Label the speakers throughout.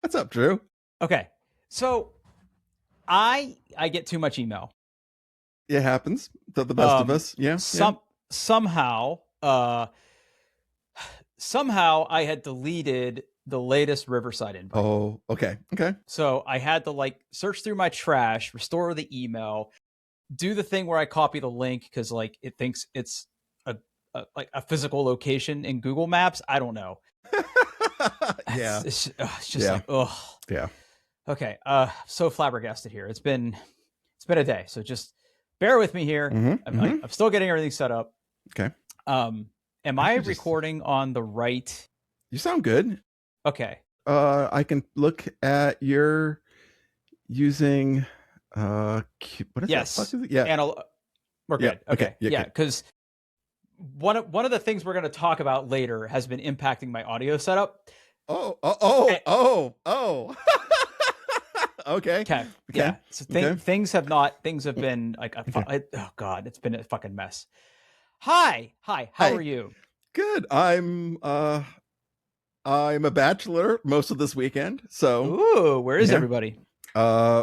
Speaker 1: What's up, Drew?
Speaker 2: Okay. So I get too much email.
Speaker 1: It happens to the best of us. Yeah, yeah.
Speaker 2: Somehow somehow I had deleted the latest Riverside invite.
Speaker 1: Oh, okay. Okay.
Speaker 2: So I had to like search through my trash, restore the email, do the thing where I copy the link because like it thinks it's like a physical location in Google Maps. I don't know.
Speaker 1: Yeah.
Speaker 2: It's just
Speaker 1: Yeah.
Speaker 2: like, ugh.
Speaker 1: Yeah.
Speaker 2: Okay. So flabbergasted here. It's been a day. So just bear with me here. I'm still getting everything set up.
Speaker 1: Okay.
Speaker 2: Am I recording on the right?
Speaker 1: You sound good.
Speaker 2: Okay.
Speaker 1: I can look at your using what is
Speaker 2: Yes.
Speaker 1: that? Fuck is it? Yeah.
Speaker 2: We're good.
Speaker 1: Yeah.
Speaker 2: Okay.
Speaker 1: Yeah.
Speaker 2: Because one of the things we're going to talk about later has been impacting my audio setup.
Speaker 1: Oh. Okay.
Speaker 2: Okay. Yeah. So things have been like oh god, it's been a fucking mess. Hi. How are you?
Speaker 1: Good. I'm a bachelor most of this weekend. So
Speaker 2: ooh, where is everybody?
Speaker 1: My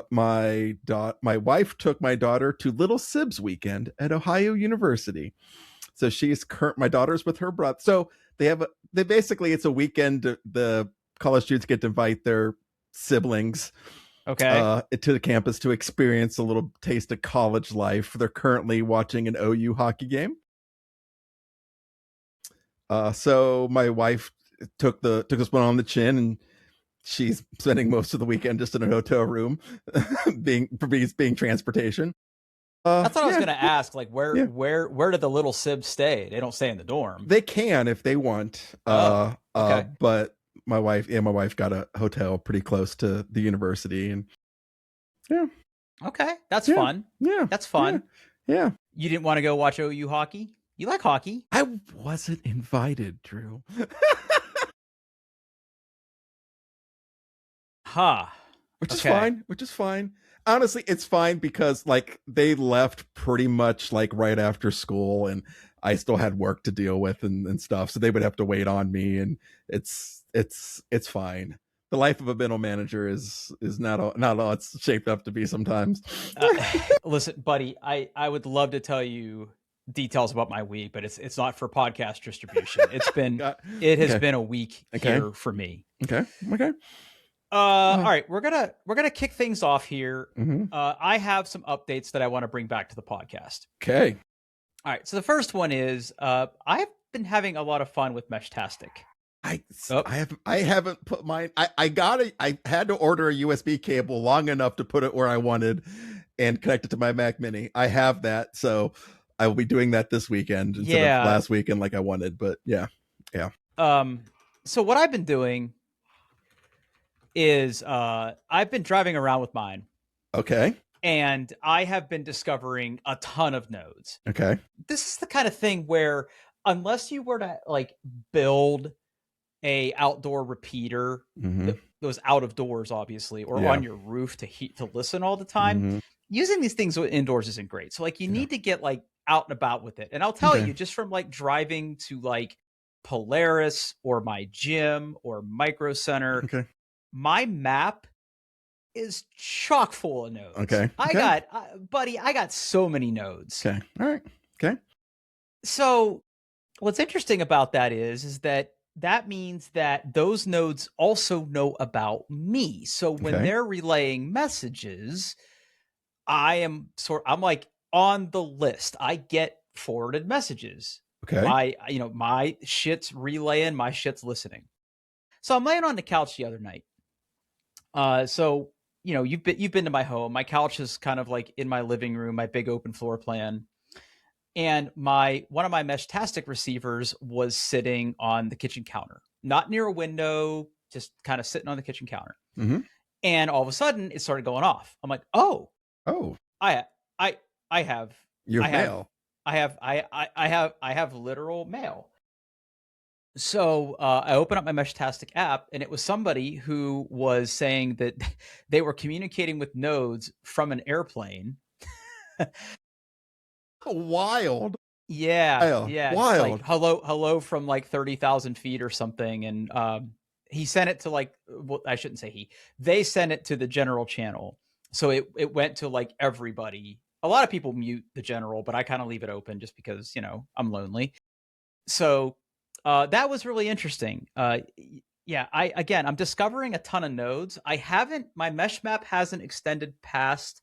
Speaker 1: wife took my daughter to Little Sibs weekend at Ohio University. So my daughter's with her brother. So they basically, it's a weekend. The college students get to invite their siblings to the campus to experience a little taste of college life. They're currently watching an OU hockey game. So my wife took this one on the chin, and she's spending most of the weekend just in a hotel room, being transportation.
Speaker 2: That's what I was going to ask. Like, where did the little Sibs stay? They don't stay in the dorm.
Speaker 1: They can if they want. But my wife got a hotel pretty close to the university, and
Speaker 2: okay, that's fun.
Speaker 1: Yeah,
Speaker 2: that's fun.
Speaker 1: Yeah.
Speaker 2: You didn't want to go watch OU hockey? You like hockey?
Speaker 1: I wasn't invited, Drew. Which is fine. Honestly, it's fine because like they left pretty much like right after school, and I still had work to deal with and stuff, so they would have to wait on me, and it's fine. The life of a middle manager is not all it's shaped up to be sometimes.
Speaker 2: Listen, buddy, I would love to tell you details about my week, but it's not for podcast distribution. It has been a week here for me.
Speaker 1: Okay.
Speaker 2: All right, we're gonna kick things off here.
Speaker 1: Mm-hmm.
Speaker 2: I have some updates that I want to bring back to the podcast.
Speaker 1: Okay.
Speaker 2: All right, so the first one is I've been having a lot of fun with Meshtastic.
Speaker 1: I haven't put mine. I had to order a USB cable long enough to put it where I wanted and connect it to my Mac Mini. I have that, so I will be doing that this weekend instead of last weekend like I wanted. But yeah.
Speaker 2: So what I've been doing is I've been driving around with mine.
Speaker 1: Okay.
Speaker 2: And I have been discovering a ton of nodes.
Speaker 1: Okay.
Speaker 2: This is the kind of thing where unless you were to like build a outdoor repeater that goes out of doors, obviously, or on your roof to listen all the time, using these things indoors isn't great. So like you need to get like out and about with it. And I'll tell you, just from like driving to like Polaris or my gym or Micro Center, my map is chock full of nodes.
Speaker 1: Okay.
Speaker 2: I got so many nodes.
Speaker 1: Okay. All right. Okay.
Speaker 2: So what's interesting about that is that means that those nodes also know about me. So when they're relaying messages, I'm like on the list. I get forwarded messages.
Speaker 1: Okay.
Speaker 2: My shit's relaying, my shit's listening. So I'm laying on the couch the other night. So you've been to my home. My couch is kind of like in my living room, my big open floor plan. And one of my Meshtastic receivers was sitting on the kitchen counter, not near a window, just kind of sitting on the kitchen counter. And all of a sudden it started going off. I'm like, oh, I have
Speaker 1: mail.
Speaker 2: I have literal mail. So I opened up my Meshtastic app, and it was somebody who was saying that they were communicating with nodes from an airplane.
Speaker 1: Wild.
Speaker 2: Yeah.
Speaker 1: Wild.
Speaker 2: Like, hello from like 30,000 feet or something. And he sent it to like, well, I shouldn't say he, they sent it to the general channel. So it went to like everybody. A lot of people mute the general, but I kind of leave it open just because, I'm lonely. So that was really interesting. Yeah, I'm discovering a ton of nodes. My mesh map hasn't extended past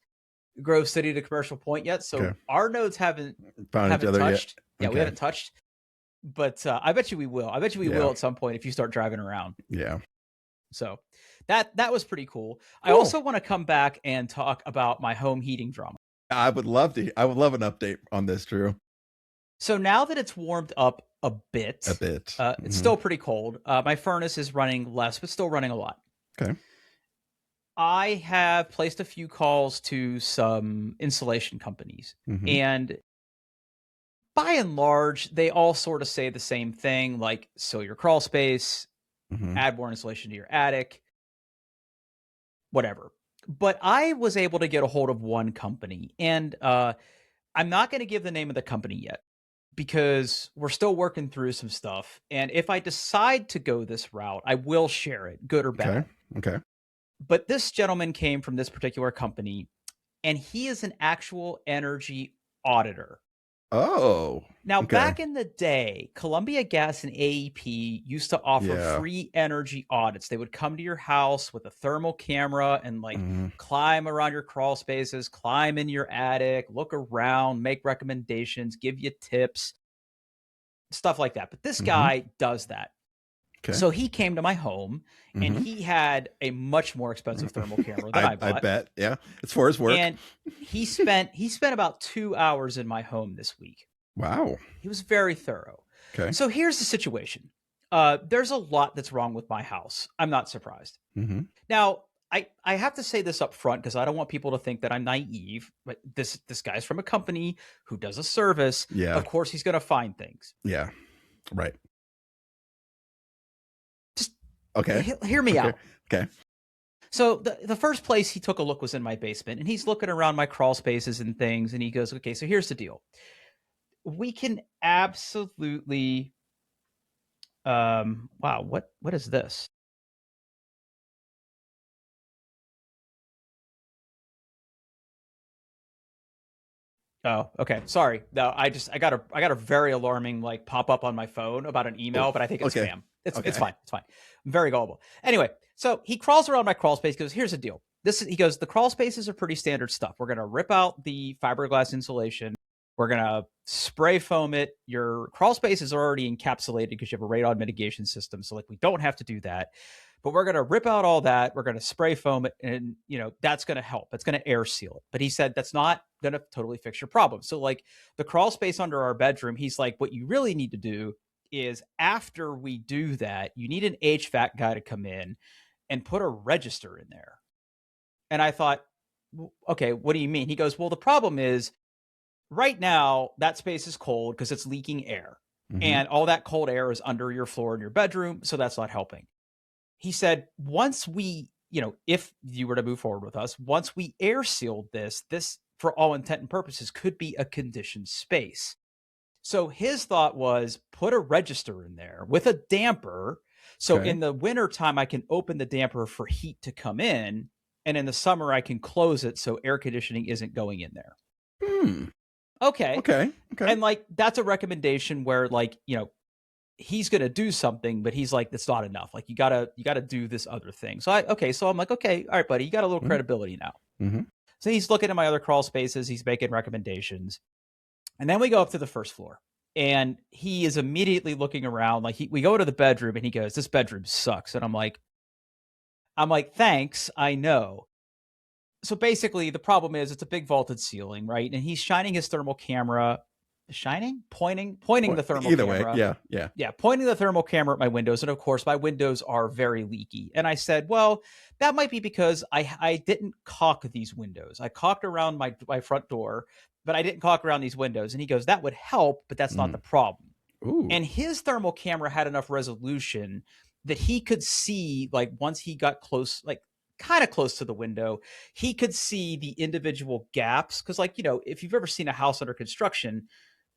Speaker 2: Grove City to Commercial Point yet. So
Speaker 1: Okay.
Speaker 2: our nodes haven't
Speaker 1: Found each other
Speaker 2: touched.
Speaker 1: yet.
Speaker 2: Yeah, we
Speaker 1: Okay.
Speaker 2: haven't touched. But I bet you we will. I bet you we will at some point if you start driving around.
Speaker 1: Yeah.
Speaker 2: So that was pretty cool. I also want to come back and talk about my home heating drama.
Speaker 1: I would love an update on this, Drew.
Speaker 2: So now that it's warmed up a bit, it's still pretty cold. My furnace is running less, but still running a lot.
Speaker 1: Okay.
Speaker 2: I have placed a few calls to some insulation companies, and by and large, they all sort of say the same thing, like seal your crawl space, add more insulation to your attic, whatever. But I was able to get a hold of one company, and I'm not going to give the name of the company yet because we're still working through some stuff. And if I decide to go this route, I will share it, good or bad.
Speaker 1: Okay.
Speaker 2: But this gentleman came from this particular company, and he is an actual energy auditor.
Speaker 1: Oh.
Speaker 2: Now, back in the day, Columbia Gas and AEP used to offer free energy audits. They would come to your house with a thermal camera and like climb around your crawl spaces, climb in your attic, look around, make recommendations, give you tips, stuff like that. But this guy does that. Okay. So he came to my home and he had a much more expensive thermal camera than I bought.
Speaker 1: I bet. Yeah. It's for his work.
Speaker 2: And he spent about 2 hours in my home this week.
Speaker 1: Wow.
Speaker 2: He was very thorough. Okay. So here's the situation. There's a lot that's wrong with my house. I'm not surprised. Now, I have to say this up front because I don't want people to think that I'm naive, but this guy's from a company who does a service.
Speaker 1: Yeah.
Speaker 2: Of course, he's going to find things.
Speaker 1: Yeah. Right.
Speaker 2: Okay. Hear me out.
Speaker 1: Okay.
Speaker 2: So the first place he took a look was in my basement, and he's looking around my crawl spaces and things, and he goes, okay, so here's the deal. We can absolutely, wow, what is this? Oh, okay. Sorry. No, I got a very alarming like pop up on my phone about an email, but I think it's spam. It's fine. It's fine. I'm very gullible. Anyway, so he crawls around my crawl space. Goes, here's the deal. He goes, the crawl spaces are pretty standard stuff. We're gonna rip out the fiberglass insulation. We're gonna spray foam it. Your crawl spaces are already encapsulated because you have a radon mitigation system. So like we don't have to do that. But we're going to rip out all that. We're going to spray foam it. And, that's going to help. It's going to air seal it. But he said, that's not going to totally fix your problem. So like the crawl space under our bedroom, he's like, what you really need to do is after we do that, you need an HVAC guy to come in and put a register in there. And I thought, okay, what do you mean? He goes, well, the problem is right now that space is cold because it's leaking air. And all that cold air is under your floor in your bedroom. So that's not helping. He said, once we, if you were to move forward with us, once we air sealed this for all intent and purposes could be a conditioned space. So his thought was put a register in there with a damper. So in the winter time, I can open the damper for heat to come in. And in the summer, I can close it so air conditioning isn't going in there. Okay. And like, that's a recommendation where like, he's going to do something, but he's like, that's not enough. Like you gotta do this other thing. So I'm like, okay, all right, buddy, you got a little credibility now. So he's looking at my other crawl spaces. He's making recommendations. And then we go up to the first floor and he is immediately looking around. Like we go to the bedroom and he goes, this bedroom sucks. And I'm like, thanks. I know. So basically the problem is it's a big vaulted ceiling, right? And he's shining his thermal camera pointing the thermal camera. Yeah, pointing the thermal camera at my windows. And of course, my windows are very leaky. And I said, well, that might be because I didn't caulk these windows. I caulked around my front door, but I didn't caulk around these windows. And he goes, that would help, but that's not the problem. Ooh. And his thermal camera had enough resolution that he could see, like once he got close, like kind of close to the window, he could see the individual gaps. Because like, if you've ever seen a house under construction,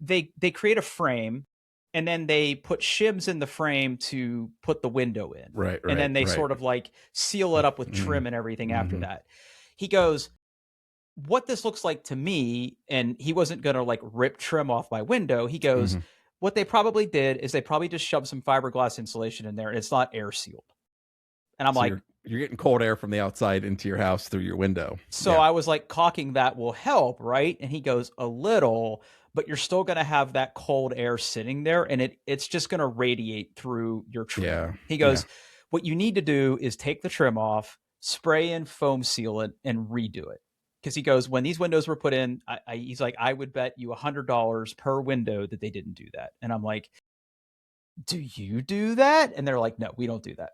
Speaker 2: they create a frame and then they put shims in the frame to put the window in.
Speaker 1: Right,
Speaker 2: And
Speaker 1: right,
Speaker 2: then they
Speaker 1: right.
Speaker 2: sort of like seal it up with
Speaker 1: Mm-hmm.
Speaker 2: trim and everything after
Speaker 1: Mm-hmm.
Speaker 2: that. He goes, what this looks like to me, and he wasn't going to like rip trim off my window. He goes,
Speaker 1: Mm-hmm.
Speaker 2: what they probably did is they probably just shoved some fiberglass insulation in there and it's not air sealed. And I'm
Speaker 1: So
Speaker 2: like,
Speaker 1: you're getting cold air from the outside into your house through your window.
Speaker 2: so
Speaker 1: Yeah.
Speaker 2: I was like, caulking that will help, right? And he goes, a little, but you're still going to have that cold air sitting there and it's just going to radiate through your trim.
Speaker 1: Yeah.
Speaker 2: He goes, what you need to do is take the trim off, spray in foam sealant, and redo it. Because he goes, when these windows were put in, he's like, I would bet you $100 per window that they didn't do that. And I'm like, do you do that? And they're like, no, we don't do that.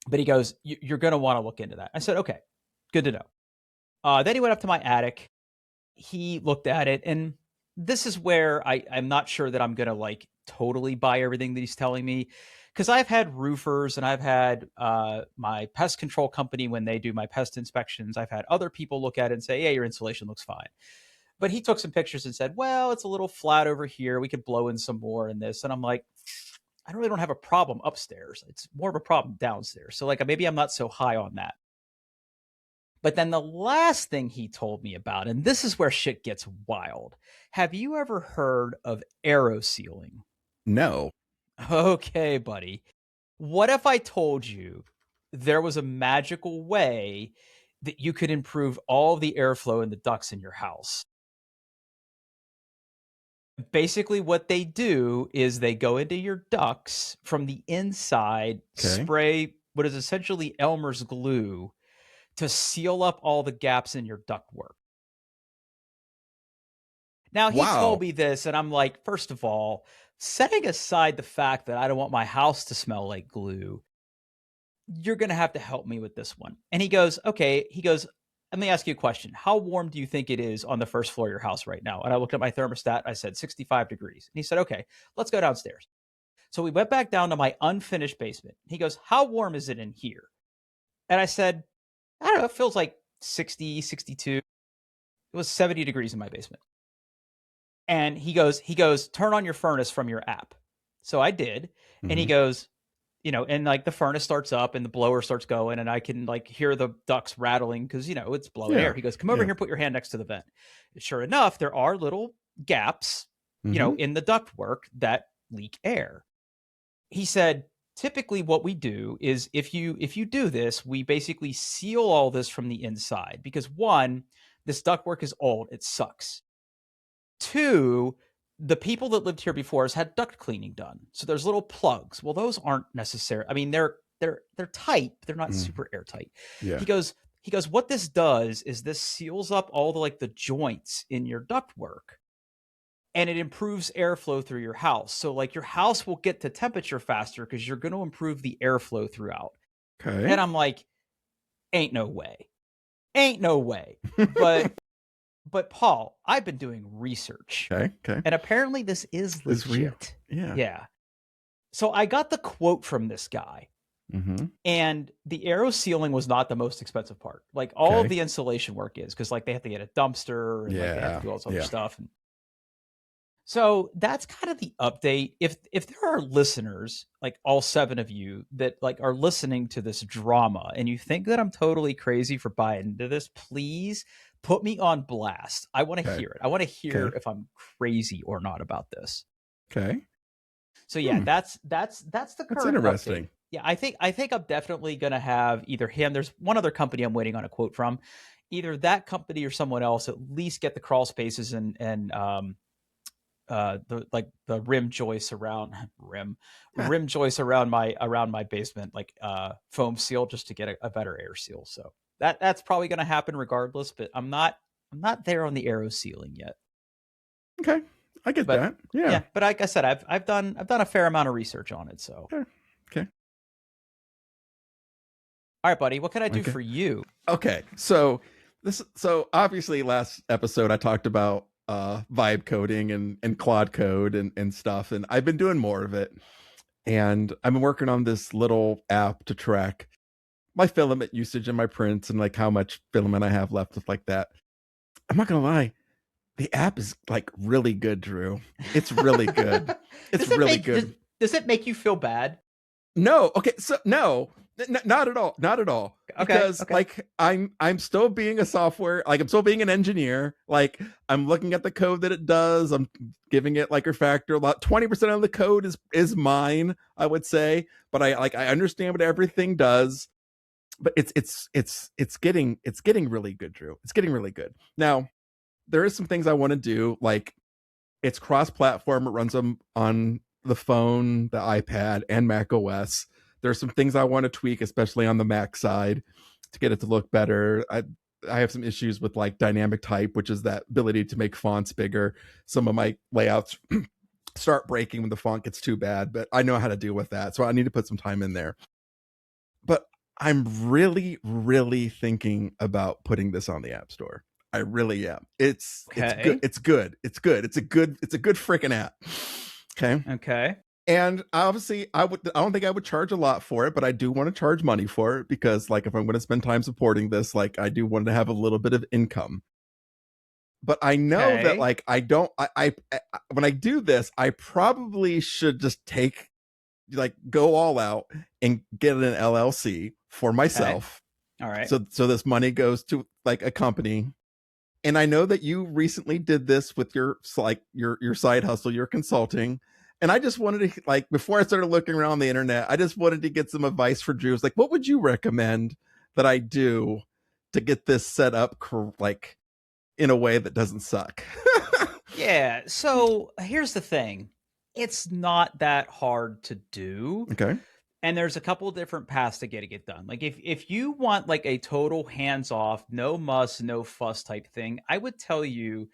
Speaker 2: But he goes, you're going to want to look into that. I said, okay, good to know. Then he went up to my attic. He looked at it, and this is where I'm not sure that I'm going to like totally buy everything that he's telling me. Because I've had roofers and I've had my pest control company, when they do my pest inspections, I've had other people look at it and say, yeah, your insulation looks fine. But he took some pictures and said, well, it's a little flat over here. We could blow in some more in this. And I'm like, I really don't have a problem upstairs. It's more of a problem downstairs. So like maybe I'm not so high on that. But then the last thing he told me about, and this is where shit gets wild. Have you ever heard of aerosealing?
Speaker 1: No.
Speaker 2: Okay, buddy. What if I told you there was a magical way that you could improve all the airflow in the ducts in your house? Basically, what they do is they go into your ducts from the inside, spray what is essentially Elmer's glue to seal up all the gaps in your ductwork. Now, he told me this, and I'm like, first of all, setting aside the fact that I don't want my house to smell like glue, you're going to have to help me with this one. And he goes, okay. He goes, let me ask you a question. How warm do you think it is on the first floor of your house right now? And I looked at my thermostat. I said 65 degrees. And he said, okay, let's go downstairs. So we went back down to my unfinished basement. He goes, how warm is it in here? And I said, I don't know, it feels like 60, 62. It was 70 degrees in my basement. And he goes, turn on your furnace from your app. So I did. And he goes, and like the furnace starts up and the blower starts going and I can like hear the ducts rattling because, it's blowing air. He goes, come over here, put your hand next to the vent. Sure enough, there are little gaps, in the ductwork that leak air. He said, typically what we do is if you do this, we basically seal all this from the inside because one, this ductwork is old. It sucks. Two, the people that lived here before us had duct cleaning done. So there's little plugs. Well, those aren't necessary. I mean, they're tight, but they're not super airtight.
Speaker 1: Yeah.
Speaker 2: He goes, what this does is this seals up all the joints in your ductwork and it improves airflow through your house. So like your house will get to temperature faster because you're going to improve the airflow throughout.
Speaker 1: Okay.
Speaker 2: And I'm like, ain't no way. But Paul, I've been doing research.
Speaker 1: Okay.
Speaker 2: And apparently this is legit. Yeah. So I got the quote from this guy. And the aero sealing was not the most expensive part. Like all of the insulation work is because like they have to get a dumpster and like, they have to do all this other stuff. And so that's kind of the update. If there are listeners, like all 7 of you that like are listening to this drama and you think that I'm totally crazy for buying into this, please put me on blast. I want to hear it. I want to hear if I'm crazy or not about this.
Speaker 1: Okay.
Speaker 2: So yeah, that's the current.
Speaker 1: That's interesting.
Speaker 2: Update. Yeah, I think I'm definitely gonna have either him. There's one other company I'm waiting on a quote from. Either that company or someone else at least get the crawl spaces and the rim joists around rim joists around my basement, like foam seal just to get a better air seal. So that's probably going to happen regardless, but I'm not there on the aero sealing yet.
Speaker 1: Okay. I get that. Yeah.
Speaker 2: But like I said, I've done a fair amount of research on it. So
Speaker 1: okay.
Speaker 2: All right, buddy, what can I do for you?
Speaker 1: Okay. So obviously last episode I talked about vibe coding and Claude code and stuff, and I've been doing more of it. And I've been working on this little app to track my filament usage and my prints and like how much filament I have left, stuff like that. I'm not gonna lie, The app is like really good, Drew. It's really good. It's
Speaker 2: Does it
Speaker 1: really
Speaker 2: make
Speaker 1: good.
Speaker 2: does it make you feel bad?
Speaker 1: No, okay, so no, not at all, not at all.
Speaker 2: Okay,
Speaker 1: Because
Speaker 2: okay.
Speaker 1: like I'm still being a software, like I'm still being an engineer. Like I'm looking at the code that it does. I'm giving it like a factor. About 20% of the code is mine, I would say. But I understand what everything does. But it's getting really good, Drew. It's getting really good. Now there is some things I want to do, like it's cross-platform. It runs on the phone, the iPad, and Mac OS. There's some things I want to tweak, especially on the Mac side, to get it to look better. I have some issues with like dynamic type, which is that ability to make fonts bigger. Some of my layouts start breaking when the font gets too bad, but I know how to deal with that. So I need to put some time in there. But I'm really, really thinking about putting this on the App Store. I really am. It's good.
Speaker 2: Okay.
Speaker 1: It's good. It's good. It's a good freaking app. Okay.
Speaker 2: Okay.
Speaker 1: And obviously I don't think I would charge a lot for it, but I do want to charge money for it because like if I'm going to spend time supporting this, like I do want to have a little bit of income. But I know that
Speaker 2: Okay.
Speaker 1: like I don't I when I do this, I probably should just take like go all out and get an LLC for
Speaker 2: Okay.
Speaker 1: myself.
Speaker 2: All right.
Speaker 1: So this money goes to like a company. And I know that you recently did this with your like your side hustle, your consulting. And I just wanted to like before I started looking around the internet, I just wanted to get some advice for Drews. Like, what would you recommend that I do to get this set up like in a way that doesn't suck?
Speaker 2: Yeah. So here's the thing. It's not that hard to do.
Speaker 1: Okay.
Speaker 2: And there's a couple different paths to getting it done. Like if you want like a total hands off, no muss, no fuss type thing, I would tell you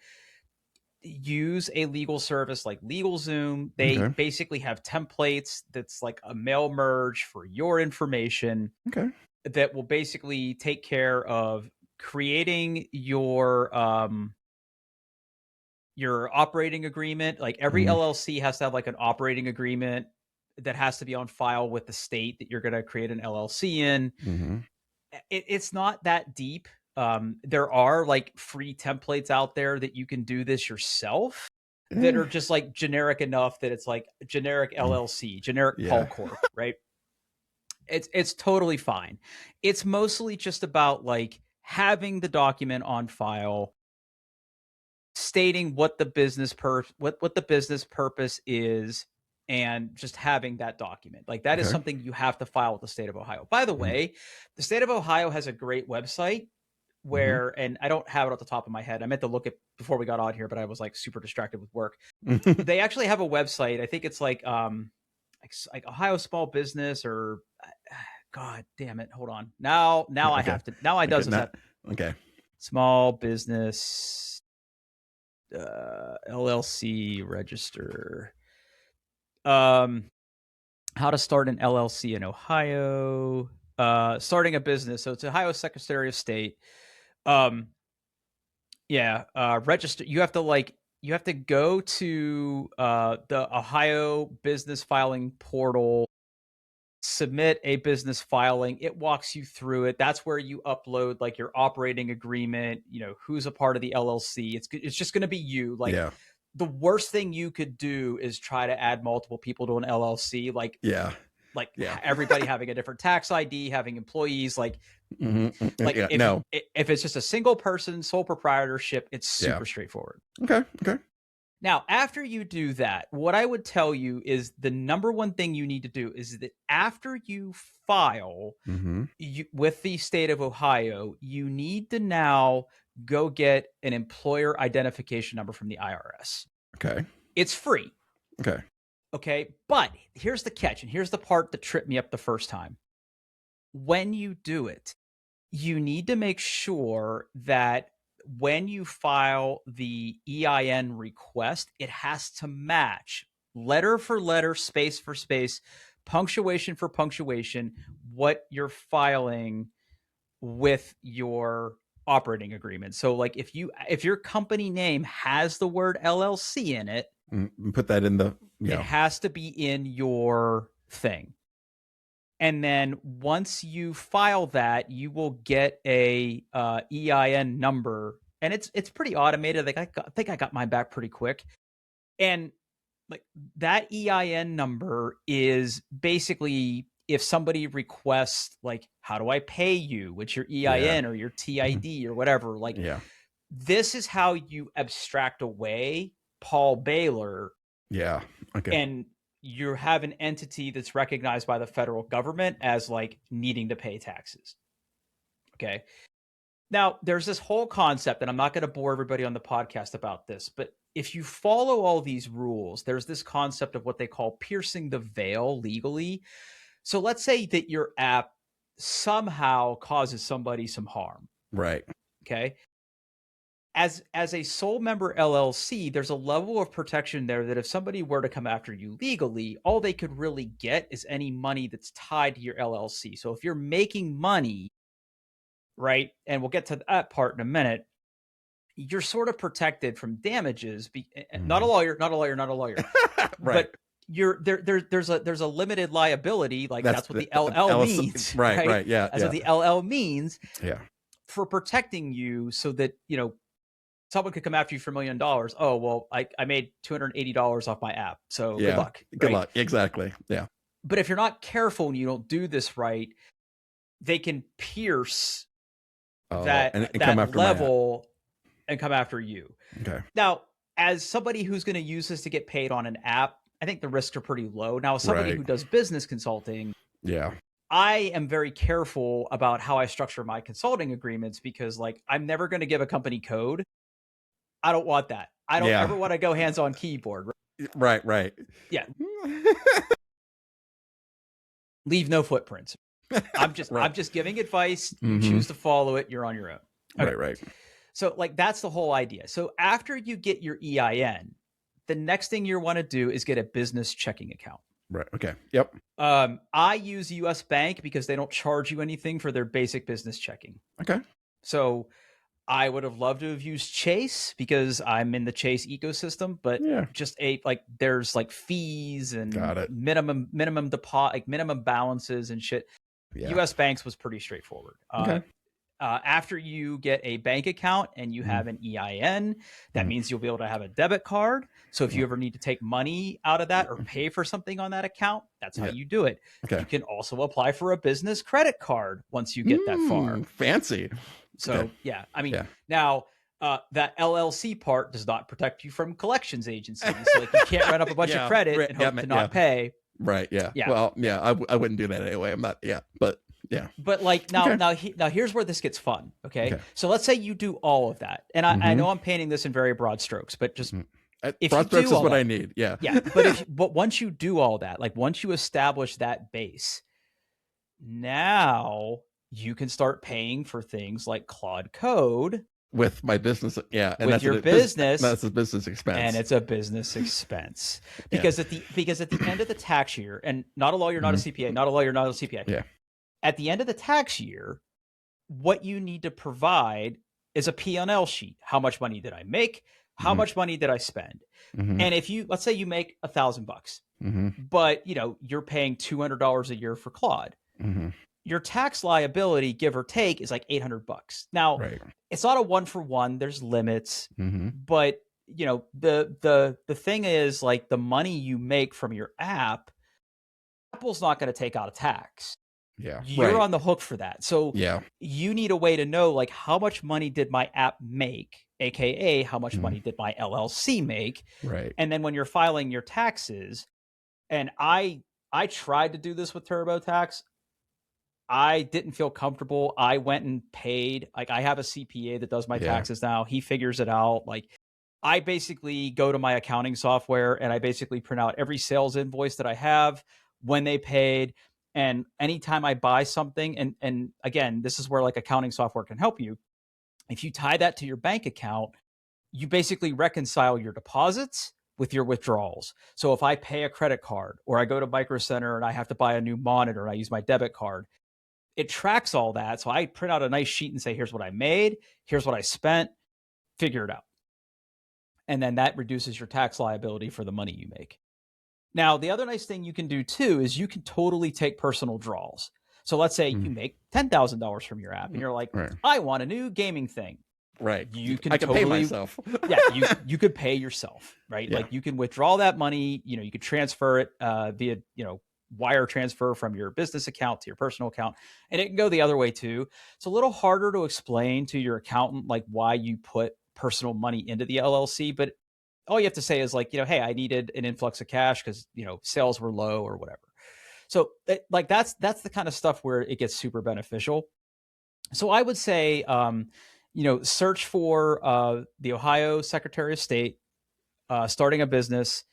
Speaker 2: use a legal service like LegalZoom. They
Speaker 1: Okay.
Speaker 2: basically have templates that's like a mail merge for your information
Speaker 1: Okay.
Speaker 2: that will basically take care of creating your operating agreement. Like every
Speaker 1: Mm-hmm.
Speaker 2: LLC has to have like an operating agreement that has to be on file with the state that you're going to create an LLC in.
Speaker 1: Mm-hmm.
Speaker 2: It's not that deep. There are like free templates out there that you can do this yourself that
Speaker 1: Eh.
Speaker 2: are just like generic enough that it's like generic
Speaker 1: Mm.
Speaker 2: LLC, generic Paul
Speaker 1: Yeah.
Speaker 2: Corp, right? It's totally fine. It's mostly just about like having the document on file, stating what the what the business purpose is, and just having that document. Like that is
Speaker 1: Okay.
Speaker 2: something you have to file with the state of Ohio. By the way, the state of Ohio has a great website
Speaker 1: Mm-hmm.
Speaker 2: where, and I don't have it off the top of my head. I meant to look at before we got on here, but I was like super distracted with work.
Speaker 1: Mm-hmm.
Speaker 2: They actually have a website. I think it's like Ohio Small Business or God damn it. Hold on. Now I
Speaker 1: Okay.
Speaker 2: have to now I
Speaker 1: Okay.
Speaker 2: does this
Speaker 1: Not
Speaker 2: have
Speaker 1: okay.
Speaker 2: small business LLC register. Um how to start an LLC in Ohio. Starting a business. So it's Ohio Secretary of State. Um Yeah, register. You have to go to the Ohio Business Filing Portal, submit a business filing. It walks you through it. That's where you upload like your operating agreement. You know who's a part of the LLC. It's just going to be you. Like
Speaker 1: Yeah.
Speaker 2: the worst thing you could do is try to add multiple people to an LLC.
Speaker 1: Yeah.
Speaker 2: Like
Speaker 1: Yeah.
Speaker 2: everybody having a different tax ID, having employees.
Speaker 1: Mm-hmm.
Speaker 2: Like
Speaker 1: Yeah. No.
Speaker 2: if it's just a single person sole proprietorship, it's
Speaker 1: Yeah.
Speaker 2: super straightforward.
Speaker 1: Okay. Okay.
Speaker 2: Now, after you do that, what I would tell you is the number one thing you need to do is that after you file
Speaker 1: Mm-hmm.
Speaker 2: with the state of Ohio, you need to now go get an employer identification number from the IRS.
Speaker 1: Okay.
Speaker 2: It's free.
Speaker 1: Okay.
Speaker 2: Okay. But here's the catch, and here's the part that tripped me up the first time. When you do it, you need to make sure that when you file the EIN request, it has to match letter for letter, space for space, punctuation for punctuation, what you're filing with your operating agreement. So like if your company name has the word LLC in it,
Speaker 1: Put that in the
Speaker 2: it
Speaker 1: yeah.
Speaker 2: has to be in your thing. And then once you file that, you will get a EIN number and it's pretty automated. Like I think I got mine back pretty quick. And like that EIN number is basically if somebody requests like, how do I pay you? What's your EIN or your TID or whatever? Like, this is how you abstract away Paul Baylor.
Speaker 1: Yeah. Okay.
Speaker 2: And you have an entity that's recognized by the federal government as like needing to pay taxes. Okay. Now, there's this whole concept, and I'm not going to bore everybody on the podcast about this, but if you follow all these rules, there's this concept of what they call piercing the veil legally. So let's say that your app somehow causes somebody some harm.
Speaker 1: Right.
Speaker 2: Okay. As a sole member LLC, there's a level of protection there that if somebody were to come after you legally, all they could really get is any money that's tied to your LLC. So if you're making money, right, and we'll get to that part in a minute, you're sort of protected from damages. Not a lawyer,
Speaker 1: Right.
Speaker 2: But there's a limited liability. Like that's what the LL means.
Speaker 1: Right. Yeah.
Speaker 2: That's what the LL means.
Speaker 1: Yeah.
Speaker 2: For protecting you so that, someone could come after you for $1 million. Oh, well, I made $280 off my app. So good luck.
Speaker 1: Good luck. Exactly. Yeah.
Speaker 2: But if you're not careful and you don't do this right, they can pierce that level and come after you.
Speaker 1: Okay.
Speaker 2: Now, as somebody who's going to use this to get paid on an app, I think the risks are pretty low. Now, as somebody who does business consulting, I am very careful about how I structure my consulting agreements because, like, I'm never going to give a company code. I don't want that. I don't ever want to go hands on keyboard.
Speaker 1: Right.
Speaker 2: Yeah. Leave no footprints. I'm just giving advice. You choose to follow it. You're on your own.
Speaker 1: Okay. Right.
Speaker 2: So like, that's the whole idea. So after you get your EIN, the next thing you want to do is get a business checking account.
Speaker 1: Right. Okay. Yep.
Speaker 2: I use US Bank because they don't charge you anything for their basic business checking.
Speaker 1: Okay.
Speaker 2: So I would have loved to have used Chase because I'm in the Chase ecosystem, but there's like fees and minimum deposit, like minimum balances and shit. Yeah. US Banks was pretty straightforward.
Speaker 1: Okay.
Speaker 2: After you get a bank account and you have an EIN, that means you'll be able to have a debit card. So if you ever need to take money out of that or pay for something on that account, that's how you do it. Okay. You can also apply for a business credit card once you get that far.
Speaker 1: Fancy.
Speaker 2: So now that LLC part does not protect you from collections agencies. So like you can't run up a bunch of credit and hope to not pay.
Speaker 1: Right. Yeah. Well, I wouldn't do that anyway. I'm not. Yeah. But yeah.
Speaker 2: But like now here's where this gets fun. Okay. So let's say you do all of that, and I know I'm painting this in very broad strokes, but just if
Speaker 1: broad strokes is what I need. Yeah.
Speaker 2: Yeah. But once you do all that, like once you establish that base, now you can start paying for things like Claude Code
Speaker 1: with my business. Yeah.
Speaker 2: And with your business.
Speaker 1: That's a business expense.
Speaker 2: And it's a business expense because at the end of the tax year, and not a lawyer, not a CPA, not a lawyer, not a CPA.
Speaker 1: Yeah.
Speaker 2: At the end of the tax year, what you need to provide is a P&L sheet. How much money did I make? How much money did I spend? And if let's say you make $1,000, but you're paying $200 a year for Claude. Your tax liability, give or take, is like $800. Now, it's not a 1-for-1. There's limits, but the thing is, like, the money you make from your app, Apple's not going to take out a tax.
Speaker 1: Yeah,
Speaker 2: you're on the hook for that. So you need a way to know, like, how much money did my app make, aka how much money did my LLC make,
Speaker 1: right?
Speaker 2: And then when you're filing your taxes, and I tried to do this with TurboTax. I didn't feel comfortable. I went and paid. Like, I have a CPA that does my taxes now. He figures it out. Like, I basically go to my accounting software and I basically print out every sales invoice that I have, when they paid, and anytime I buy something. And again, this is where like accounting software can help you. If you tie that to your bank account, you basically reconcile your deposits with your withdrawals. So if I pay a credit card, or I go to Micro Center and I have to buy a new monitor and I use my debit card, it tracks all that. So I print out a nice sheet and say, here's what I made, here's what I spent, figure it out. And then that reduces your tax liability for the money you make. Now, the other nice thing you can do too is you can totally take personal draws. So let's say you make $10,000 from your app and you're like, I want a new gaming thing.
Speaker 1: Right.
Speaker 2: You can
Speaker 1: I can pay
Speaker 2: totally,
Speaker 1: myself.
Speaker 2: yeah, you could pay yourself, right?
Speaker 1: Yeah.
Speaker 2: Like you can withdraw that money, you could transfer it via, wire transfer from your business account to your personal account, and it can go the other way too. It's a little harder to explain to your accountant like why you put personal money into the LLC, but all you have to say is like, hey, I needed an influx of cash because, sales were low or whatever. So that's the kind of stuff where it gets super beneficial. So I would say, search for the Ohio Secretary of State, starting a business.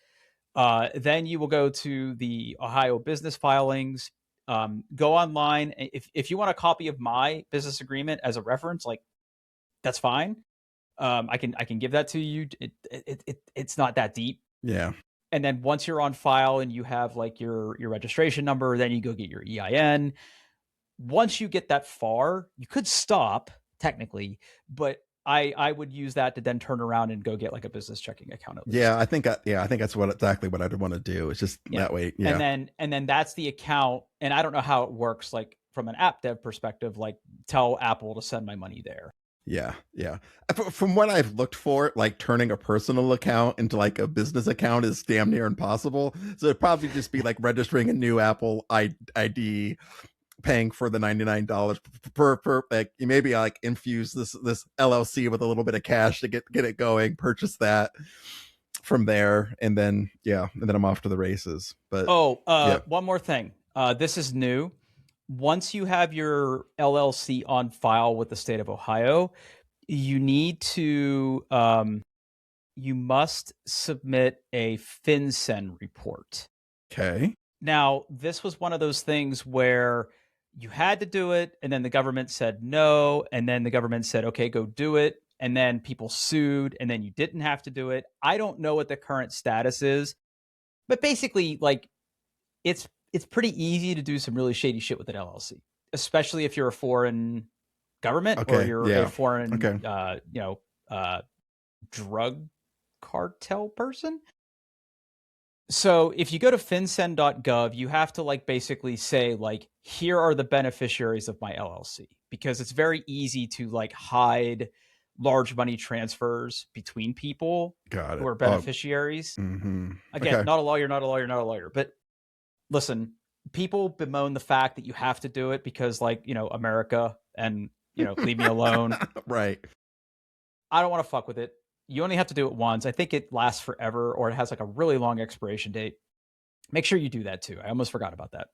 Speaker 2: Then you will go to the Ohio business filings. Go online. If you want a copy of my business agreement as a reference, like that's fine. I can give that to you. It's not that deep.
Speaker 1: Yeah.
Speaker 2: And then once you're on file and you have like your registration number, then you go get your EIN. Once you get that far, you could stop technically, but I would use that to then turn around and go get like a business checking account at least.
Speaker 1: Yeah, I think that's exactly what I'd want to do. It's just that way. Yeah.
Speaker 2: And then that's the account. And I don't know how it works, like from an app dev perspective, like tell Apple to send my money there.
Speaker 1: Yeah. From what I've looked for, like turning a personal account into like a business account is damn near impossible. So it'd probably just be like registering a new Apple ID, paying for the $99 per like maybe like infuse this LLC with a little bit of cash to get it going, purchase that from there, and then I'm off to the races. But
Speaker 2: one more thing. This is new. Once you have your LLC on file with the state of Ohio, you need to you must submit a FinCEN report.
Speaker 1: Okay.
Speaker 2: Now, this was one of those things where you had to do it, and then the government said no, and then the government said, okay, go do it, and then people sued, and then you didn't have to do it. I don't know what the current status is, but basically, like, it's pretty easy to do some really shady shit with an LLC, especially if you're a foreign government or you're a foreign, drug cartel person. So if you go to fincen.gov, you have to like basically say like, here are the beneficiaries of my LLC, because it's very easy to like hide large money transfers between people who are beneficiaries. Again, not a lawyer, but listen, people bemoan the fact that you have to do it because like, America and, leave me alone.
Speaker 1: Right.
Speaker 2: I don't want to fuck with it. You only have to do it once. I think it lasts forever, or it has like a really long expiration date. Make sure you do that too. I almost forgot about that.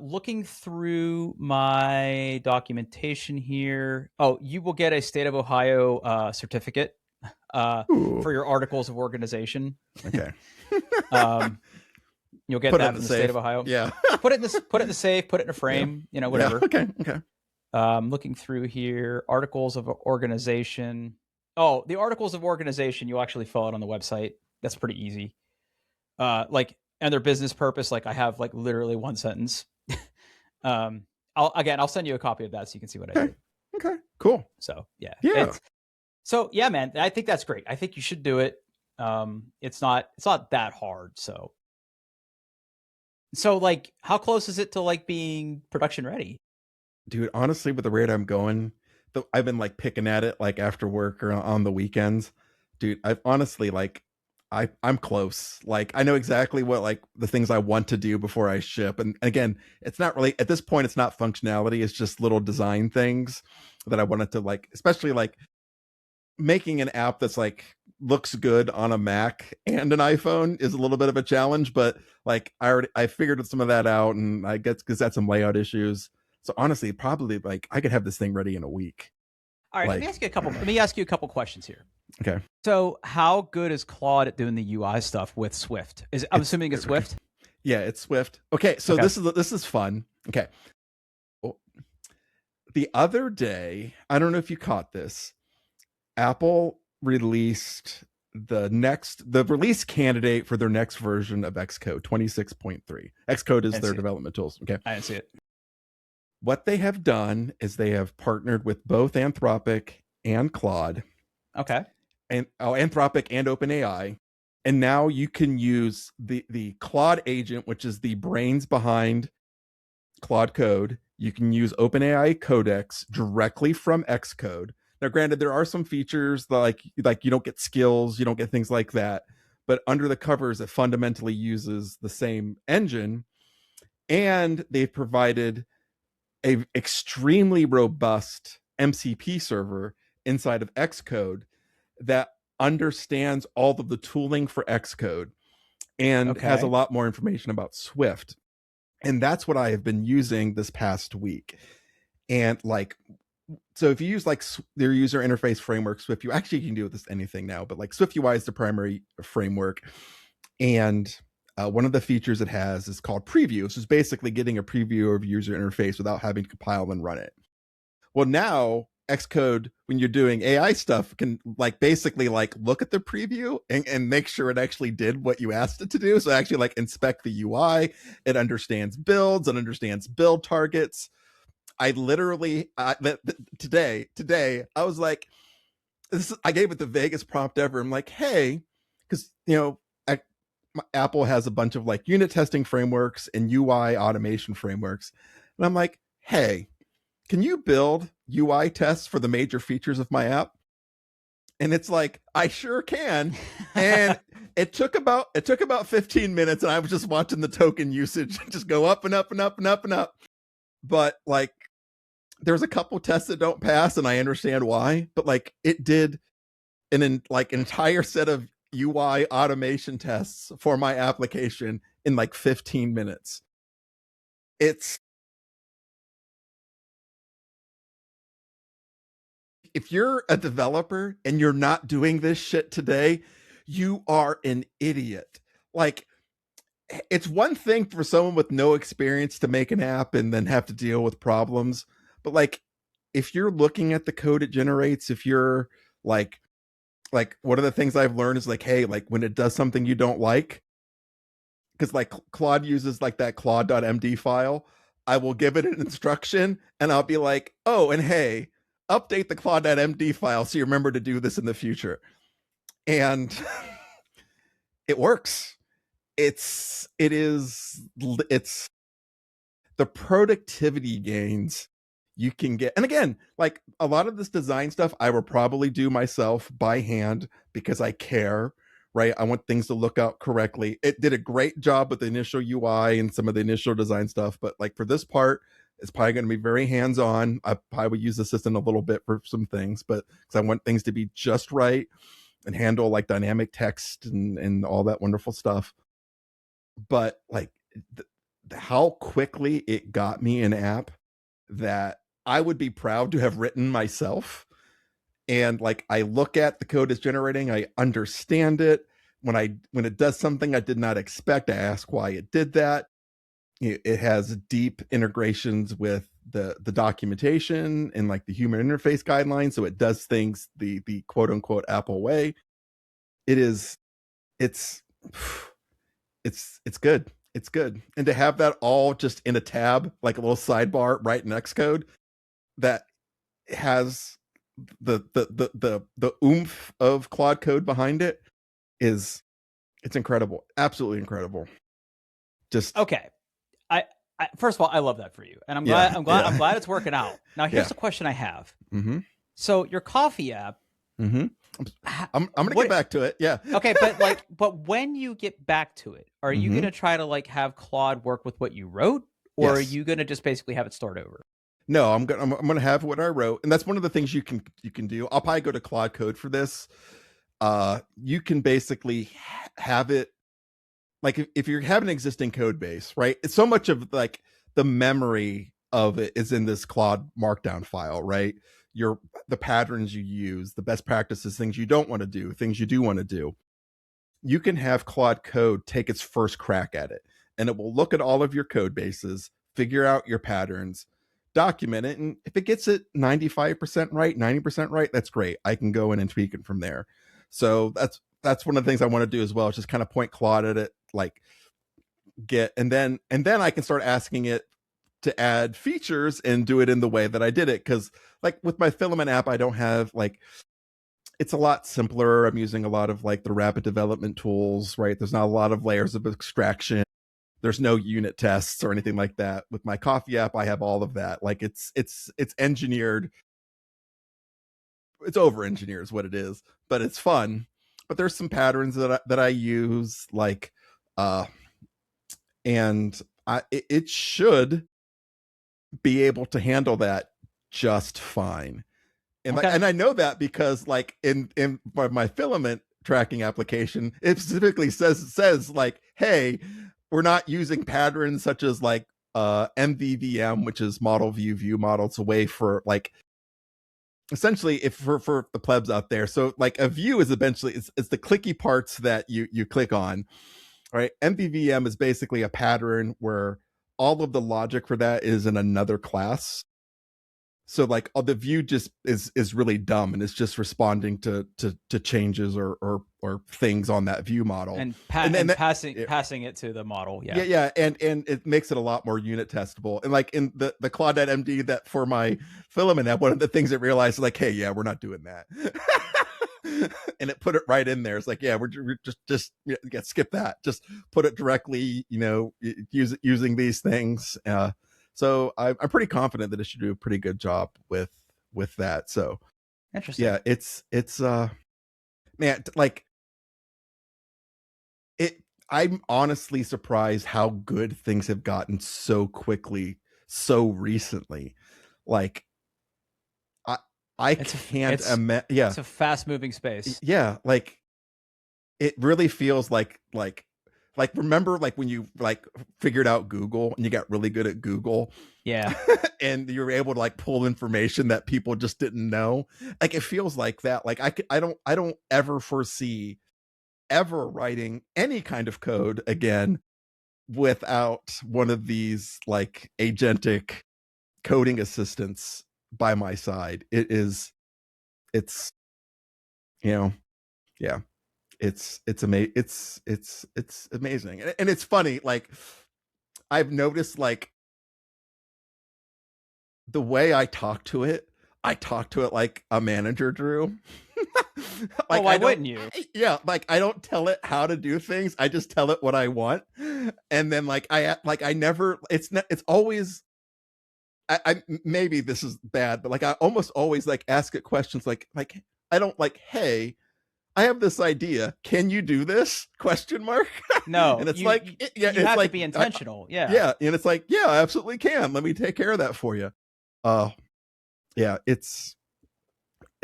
Speaker 2: Looking through my documentation here. Oh, you will get a state of Ohio certificate for your articles of organization.
Speaker 1: Okay.
Speaker 2: You'll get that from the state of Ohio.
Speaker 1: Yeah.
Speaker 2: Put it in the safe, put it in a frame, whatever.
Speaker 1: Yeah. Okay.
Speaker 2: Looking through here, articles of organization. Oh, the articles of organization, you actually fill out on the website. That's pretty easy. And their business purpose, like I have like literally one sentence. I'll send you a copy of that so you can see what I did.
Speaker 1: Okay, cool.
Speaker 2: So yeah.
Speaker 1: Yeah.
Speaker 2: Man, I think that's great. I think you should do it. It's not that hard. So like, how close is it to like being production ready?
Speaker 1: Dude, honestly, with the rate I'm going, I've been like picking at it like after work or on the weekends. Dude, I've honestly like I'm close. Like I know exactly what like the things I want to do before I ship. And again, it's not really at this point, it's not functionality, it's just little design things that I wanted to like, especially like making an app that's like looks good on a Mac and an iPhone is a little bit of a challenge, but like I figured some of that out, and I guess because that's some layout issues. So honestly, probably like I could have this thing ready in a week.
Speaker 2: All right, let me ask you a couple questions here.
Speaker 1: Okay.
Speaker 2: So how good is Claude at doing the UI stuff with Swift? I'm assuming it's Swift?
Speaker 1: Yeah, it's Swift. Okay, so this is fun. Okay. The other day, I don't know if you caught this, Apple released the release candidate for their next version of Xcode 26.3. Xcode is their development tools. Okay.
Speaker 2: I didn't see it.
Speaker 1: What they have done is they have partnered with both Anthropic and Claude.
Speaker 2: Okay.
Speaker 1: And Anthropic and OpenAI. And now you can use the Claude agent, which is the brains behind Claude Code. You can use OpenAI codecs directly from Xcode. Now, granted, there are some features like you don't get skills, you don't get things like that, but under the covers, it fundamentally uses the same engine, and they've provided a extremely robust MCP server inside of Xcode that understands all of the tooling for Xcode and has a
Speaker 2: Okay.
Speaker 1: lot more information about Swift. And that's what I have been using this past week. And like, so if you use like their user interface framework, Swift, you actually can do with this anything now, but like Swift UI is the primary framework. And one of the features it has is called preview, which is basically getting a preview of user interface without having to compile and run it. Well, now Xcode, when you're doing AI stuff, can like basically like look at the preview and make sure it actually did what you asked it to do. So actually like inspect the UI, it understands builds, it understands build targets. I literally today I was like, I gave it the vaguest prompt ever. I'm like, hey, because Apple has a bunch of like unit testing frameworks and UI automation frameworks, and I'm like, hey, can you build UI tests for the major features of my app? And it's like, I sure can. And it took about 15 minutes, and I was just watching the token usage just go up and up and up and up and up. But like, there's a couple tests that don't pass, and I understand why. But like, it did an entire set of UI automation tests for my application in like 15 minutes. It's If you're a developer and you're not doing this shit today, you are an idiot. Like, it's one thing for someone with no experience to make an app and then have to deal with problems. But like, if you're looking at the code it generates, if you're like one of the things I've learned is like, hey, like when it does something you don't like, because like Claude uses like that claude.md file, I will give it an instruction and I'll be like, oh, and hey, update the claude.md file so you remember to do this in the future. And it works. It's the productivity gains you can get. And again, like a lot of this design stuff I will probably do myself by hand because I care, right? I want things to look out correctly. It did a great job with the initial UI and some of the initial design stuff, but like for this part, it's probably going to be very hands-on. I probably would use the system a little bit for some things, but because I want things to be just right and handle like dynamic text and all that wonderful stuff. But like how quickly it got me an app that I would be proud to have written myself. And like I look at the code it's generating, I understand it. When it does something I did not expect, I ask why it did that. It has deep integrations with the documentation and like the human interface guidelines, so it does things the quote unquote Apple way. It is it's it's good. It's good. And to have that all just in a tab, like a little sidebar right in Xcode that has the oomph of Claude code behind it it's incredible. Absolutely incredible. Just
Speaker 2: Okay. I, first of all, I love that for you, and
Speaker 1: yeah,
Speaker 2: I'm glad it's working out. Now, here's
Speaker 1: yeah.
Speaker 2: the question I have.
Speaker 1: Mm-hmm.
Speaker 2: So your coffee app,
Speaker 1: Mm-hmm. I'm gonna get back to it. Yeah.
Speaker 2: Okay, but when you get back to it, are you
Speaker 1: Mm-hmm.
Speaker 2: gonna try to like have Claude work with what you wrote, or are
Speaker 1: Yes.
Speaker 2: you gonna just basically have it start over?
Speaker 1: No, I'm gonna have what I wrote, and that's one of the things you can do. I'll probably go to Claude Code for this. You can basically have it like if you have an existing code base, right? It's so much of like the memory of it is in this Claude markdown file, right? The patterns you use, the best practices, things you don't want to do, things you do want to do. You can have Claude Code take its first crack at it, and it will look at all of your code bases, figure out your patterns, document it, and if it gets it 95% right, 90% right, that's great. I can go in and tweak it from there. So that's one of the things I want to do as well, is just kind of point Claude at it, like and then I can start asking it to add features and do it in the way that I did it. Because like with my filament app, I don't have like it's a lot simpler. I'm using a lot of like the rapid development tools, right? There's not a lot of layers of extraction. There's no unit tests or anything like that. With my coffee app, I have all of that. Like it's engineered it's over engineer is what it is, but it's fun. But there's some patterns that I use, like, and it should be able to handle that just fine. And
Speaker 2: Okay.
Speaker 1: and I know that because, like, in my filament tracking application, it specifically says like, hey, we're not using patterns such as like MVVM, which is model view model. It's a way for, like, essentially, if for the plebs out there, so like a view is eventually it's the clicky parts that you click on, right? MVVM is basically a pattern where all of the logic for that is in another class. So like, the view just is really dumb, and it's just responding to changes or things on that view model,
Speaker 2: And
Speaker 1: then
Speaker 2: passing it to the model. Yeah.
Speaker 1: yeah, and it makes it a lot more unit testable. And like in the Claudette MD, that for my filament app, one of the things it realized, like, hey, yeah, we're not doing that. And it put it right in there. It's like, yeah, we're just yeah, skip that. Just put it directly, using these things. So I'm pretty confident that it should do a pretty good job with that. So
Speaker 2: Interesting.
Speaker 1: yeah, it's man, like, it. I'm honestly surprised how good things have gotten so quickly, so recently. Like, I can't imagine. Yeah,
Speaker 2: it's a fast moving space.
Speaker 1: yeah, like, it really feels like remember, like, when you like figured out Google and you got really good at Google.
Speaker 2: Yeah.
Speaker 1: And you were able to like pull information that people just didn't know. Like, it feels like that. Like, I don't ever foresee ever writing any kind of code again without one of these like agentic coding assistants by my side. It's yeah, it's amazing. It's amazing. And it's funny, like, I've noticed, like, the way I talk to it like a manager, Drew. Like,
Speaker 2: why wouldn't you?
Speaker 1: Yeah, like, I don't tell it how to do things. I just tell it what I want. And then like I never, it's always, I maybe this is bad, but like, I almost always like ask it questions like I don't like, hey, I have this idea. Can you do this? Question mark.
Speaker 2: No,
Speaker 1: And it's
Speaker 2: you,
Speaker 1: like,
Speaker 2: you,
Speaker 1: yeah,
Speaker 2: you
Speaker 1: it's
Speaker 2: have
Speaker 1: like,
Speaker 2: to be intentional. Yeah.
Speaker 1: yeah, and it's like, yeah, I absolutely can. Let me take care of that for you. Yeah, it's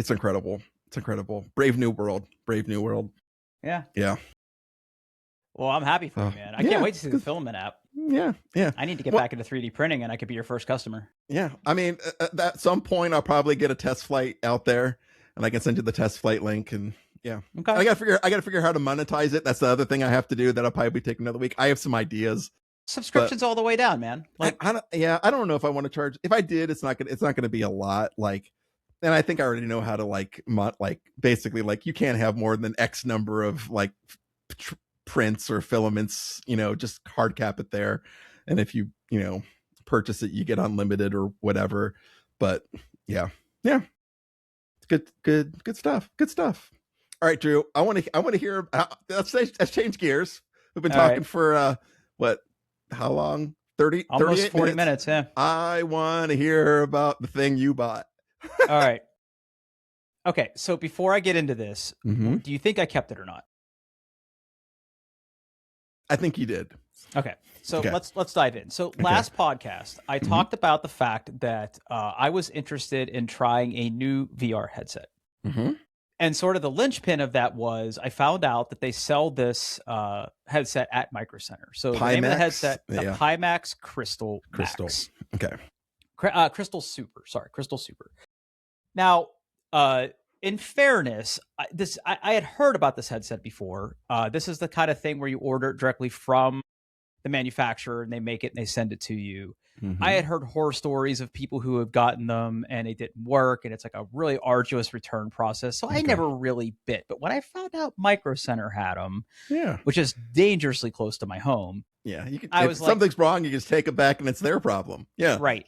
Speaker 1: incredible. It's incredible. Brave new world. Brave new world.
Speaker 2: Yeah.
Speaker 1: Yeah.
Speaker 2: Well, I'm happy for you, man. I can't wait to see the filament app.
Speaker 1: Yeah, yeah.
Speaker 2: I need to get back into 3D printing, and I could be your first customer.
Speaker 1: Yeah, I mean, at some point, I'll probably get a test flight out there, and I can send you the test flight link. And yeah,
Speaker 2: okay.
Speaker 1: I gotta figure how to monetize it. That's the other thing I have to do. That'll probably take another week. I have some ideas.
Speaker 2: Subscriptions all the way down, man. Like,
Speaker 1: I don't know if I want to charge. If I did, it's not gonna be a lot. Like, and I think I already know how to like basically, like, you can't have more than X number of like prints or filaments, just hard cap it there. And if you purchase it, you get unlimited or whatever. But yeah, it's good stuff. All right, Drew, I want to hear, let's change gears. We've been talking for how long? 30
Speaker 2: almost 40
Speaker 1: minutes.
Speaker 2: Yeah,
Speaker 1: I want to hear about the thing you bought.
Speaker 2: All right. Okay, so before I get into this, do you think I kept it or not?
Speaker 1: I think you did.
Speaker 2: Okay, so let's dive in. So last podcast, I talked about the fact that I was interested in trying a new VR headset. And sort of the linchpin of that was I found out that they sell this headset at Micro Center. So the name of the headset, the Pimax Crystal Max.
Speaker 1: Okay.
Speaker 2: Crystal Super. Sorry, Crystal Super. Now, in fairness, I had heard about this headset before. This is the kind of thing where you order it directly from the manufacturer and they make it and they send it to you. I had heard horror stories of people who have gotten them and it didn't work, and it's like a really arduous return process. So I never really bit. But when I found out Micro Center had them, which is dangerously close to my home,
Speaker 1: if something's wrong, you just take it back and it's their problem.
Speaker 2: Right.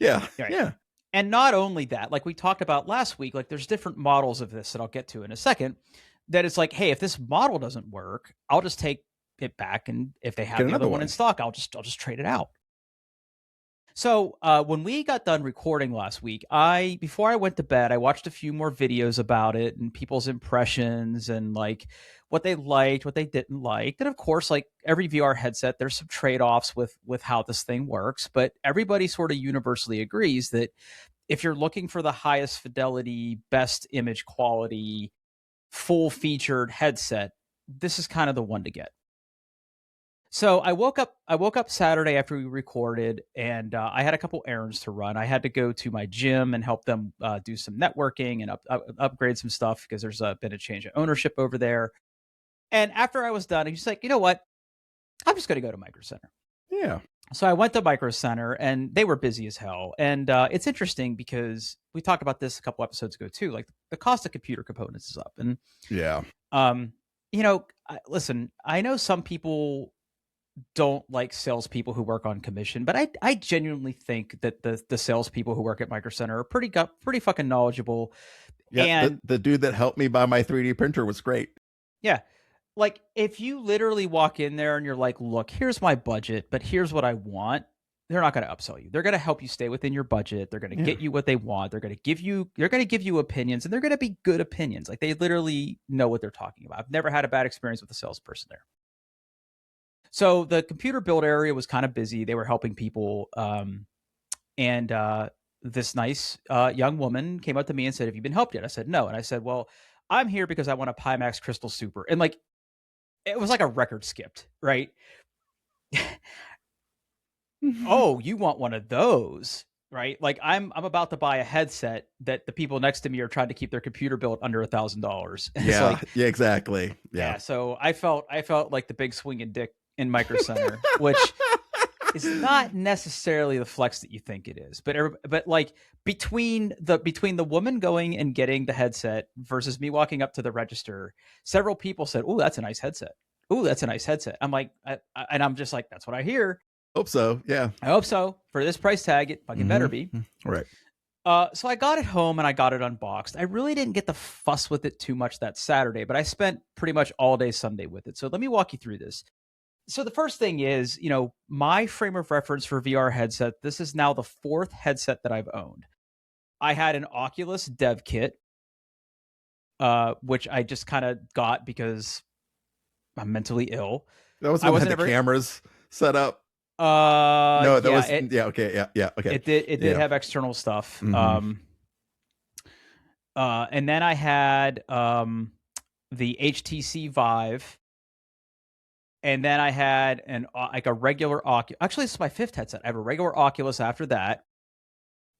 Speaker 2: And not only that, like we talked about last week, like there's different models of this that I'll get to in a second, that it's like, hey, if this model doesn't work, I'll just take it back, and if they have another one in stock, I'll just trade it out. So when we got done recording last week, before I went to bed, I watched a few more videos about it and people's impressions and like what they liked, what they didn't like. And of course, like every VR headset, there's some trade-offs with how this thing works, but everybody sort of universally agrees that if you're looking for the highest fidelity, best image quality, full featured headset, this is kind of the one to get. So I woke up Saturday after we recorded, and I had a couple errands to run. I had to go to my gym and help them do some networking and upgrade some stuff because there's been a change of ownership over there. And after I was done, I was like, you know what? I'm just going to go to Micro Center.
Speaker 1: Yeah.
Speaker 2: So I went to Micro Center, and they were busy as hell. And it's interesting because we talked about this a couple episodes ago too. Like the cost of computer components is up, and
Speaker 1: Yeah.
Speaker 2: um, listen, I know some people don't like salespeople who work on commission, but I genuinely think that the salespeople who work at Micro Center are pretty fucking knowledgeable.
Speaker 1: Yeah.
Speaker 2: And
Speaker 1: The dude that helped me buy my 3D printer was great.
Speaker 2: yeah, like if you literally walk in there and you're like, look, here's my budget, but here's what I want, they're not going to upsell you. They're going to help you stay within your budget. They're going to get you what they want. They're going to give you opinions, and they're going to be good opinions. Like they literally know what they're talking about. I've never had a bad experience with a salesperson there. So the computer build area was kind of busy. They were helping people. And this nice young woman came up to me and said, have you been helped yet? I said, no. And I said, well, I'm here because I want a Pimax Crystal Super. And like, it was like a record skipped, right? Oh, you want one of those, right? Like I'm about to buy a headset that the people next to me are trying to keep their computer built under $1,000.
Speaker 1: Yeah. Like, yeah, exactly. Yeah.
Speaker 2: So I felt like the big swinging dick in Micro Center, which is not necessarily the flex that you think it is. But like between the woman going and getting the headset versus me walking up to the register, several people said, "Oh, that's a nice headset. Oh, that's a nice headset." I'm like, and I'm just like, that's what I hear.
Speaker 1: Hope so. Yeah.
Speaker 2: I hope so. For this price tag, it fucking better be.
Speaker 1: Right.
Speaker 2: So I got it home and I got it unboxed. I really didn't get to fuss with it too much that Saturday, but I spent pretty much all day Sunday with it. So let me walk you through this. So the first thing is, my frame of reference for VR headset, this is now the 4th headset that I've owned. I had an Oculus dev kit, which I just kind of got because I'm mentally ill.
Speaker 1: That was when I had the cameras set up. No, that was okay. Yeah. Okay.
Speaker 2: It did have external stuff. And then I had the HTC Vive. And then I had a regular Oculus. Actually, this is my 5th headset. I have a regular Oculus after that.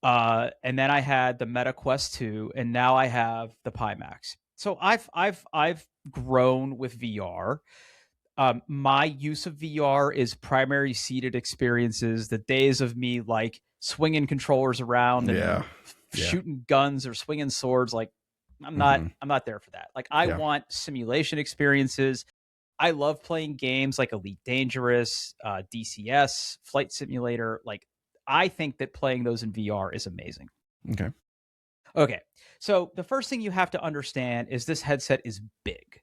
Speaker 2: And then I had the Meta Quest 2, and now I have the Pimax. So I've grown with VR. My use of VR is primary seated experiences. The days of me like swinging controllers around and shooting guns or swinging swords, like I'm not there for that. Like I want simulation experiences. I love playing games like Elite Dangerous, DCS, Flight Simulator. Like I think that playing those in VR is amazing. Okay. So the first thing you have to understand is this headset is big.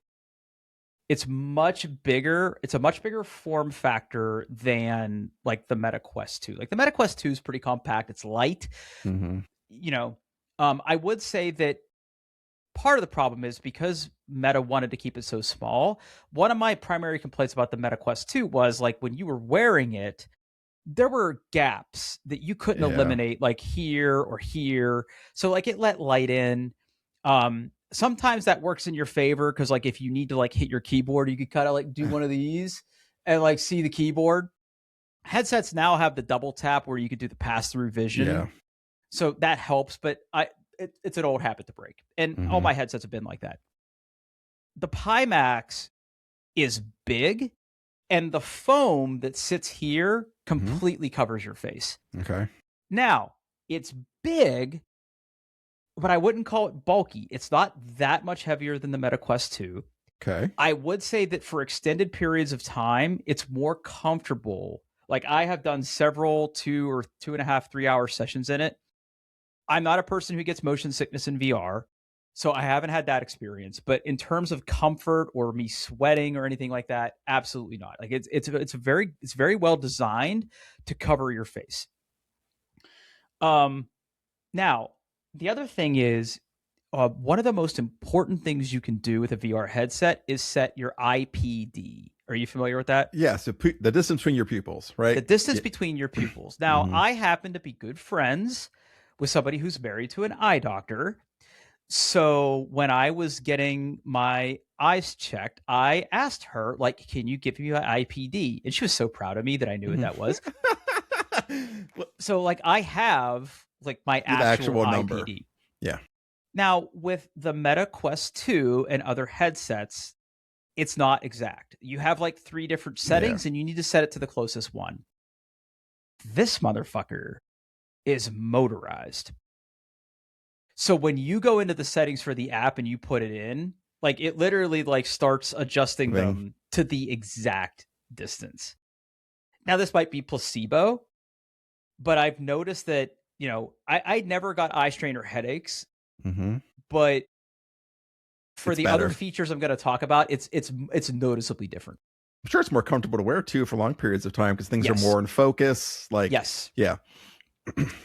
Speaker 2: It's much bigger. It's a much bigger form factor than like the Meta Quest 2. Like the Meta Quest 2 is pretty compact. It's light. I would say that part of the problem is because Meta wanted to keep it so small. One of my primary complaints about the Meta Quest 2 was like when you were wearing it, there were gaps that you couldn't eliminate, like here or here. So like it let light in. Sometimes that works in your favor because like if you need to like hit your keyboard, you could kind of like do one of these and like see the keyboard. Headsets now have the double tap where you could do the pass-through vision. Yeah. So that helps, but it's an old habit to break. And all my headsets have been like that. The Pimax is big, and the foam that sits here completely covers your face.
Speaker 1: Okay.
Speaker 2: Now, it's big, but I wouldn't call it bulky. It's not that much heavier than the Meta Quest 2.
Speaker 1: Okay.
Speaker 2: I would say that for extended periods of time, it's more comfortable. Like I have done several 2 or 2.5, 3-hour sessions in it. I'm not a person who gets motion sickness in VR, so I haven't had that experience. But in terms of comfort or me sweating or anything like that, absolutely not. Like it's very well designed to cover your face. Now, the other thing is, one of the most important things you can do with a VR headset is set your IPD. Are you familiar with that?
Speaker 1: Yeah, so the distance between your pupils,
Speaker 2: The
Speaker 1: right?
Speaker 2: distance
Speaker 1: Yeah.
Speaker 2: between your pupils. Now,
Speaker 1: Mhm.
Speaker 2: I happen to be good friends with somebody who's married to an eye doctor. So when I was getting my eyes checked, I asked her, like, can you give me my IPD? And she was so proud of me that I knew what
Speaker 1: Mhm.
Speaker 2: that was.
Speaker 1: Well,
Speaker 2: So, like, I have like my
Speaker 1: the
Speaker 2: actual
Speaker 1: actual number.
Speaker 2: IPD.
Speaker 1: Yeah.
Speaker 2: Now, with the Meta Quest 2 and other headsets, it's not exact. You have like 3 different
Speaker 1: Yeah.
Speaker 2: settings and you need to set it to the closest one. This motherfucker is motorized. So when you go into the settings for the app and you put it in, like it literally like starts adjusting
Speaker 1: Thing.
Speaker 2: them to the exact distance. Now this might be placebo, but I've noticed that, I never got eye strain or headaches,
Speaker 1: Mhm.
Speaker 2: but for
Speaker 1: It's
Speaker 2: the other
Speaker 1: better.
Speaker 2: features I'm going to talk about, it's noticeably different.
Speaker 1: I'm sure it's more comfortable to wear too for long periods of time because things are
Speaker 2: Yes.
Speaker 1: more in focus. Like,
Speaker 2: Yes.
Speaker 1: yeah.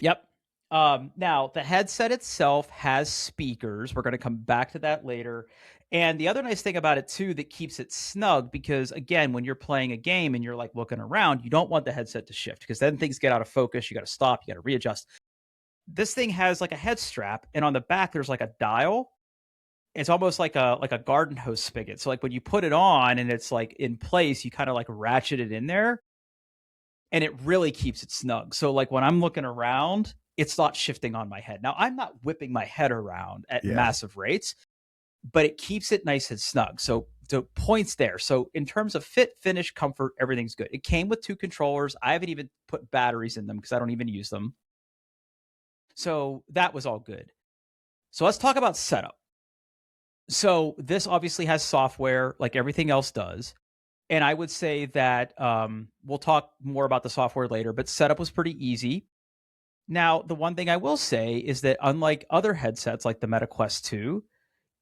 Speaker 2: Yep. Now the headset itself has speakers. We're going to come back to that later. And the other nice thing about it too that keeps it snug, because again, when you're playing a game and you're like looking around, you don't want the headset to shift because then things get out of focus. You got to stop. You got to readjust. This thing has like a head strap, and on the back there's like a dial. It's almost like a garden hose spigot. So like when you put it on and it's like in place, you kind of like ratchet it in there, and it really keeps it snug. So like when I'm looking around, it's not shifting on my head. Now I'm not whipping my head around at
Speaker 1: Yeah.
Speaker 2: massive rates, but it keeps it nice and snug. So the points there. So in terms of fit, finish, comfort, everything's good. It came with 2 controllers. I haven't even put batteries in them because I don't even use them. So that was all good. So let's talk about setup. So this obviously has software like everything else does. And I would say that we'll talk more about the software later, but setup was pretty easy. Now, the one thing I will say is that unlike other headsets like the Meta Quest 2,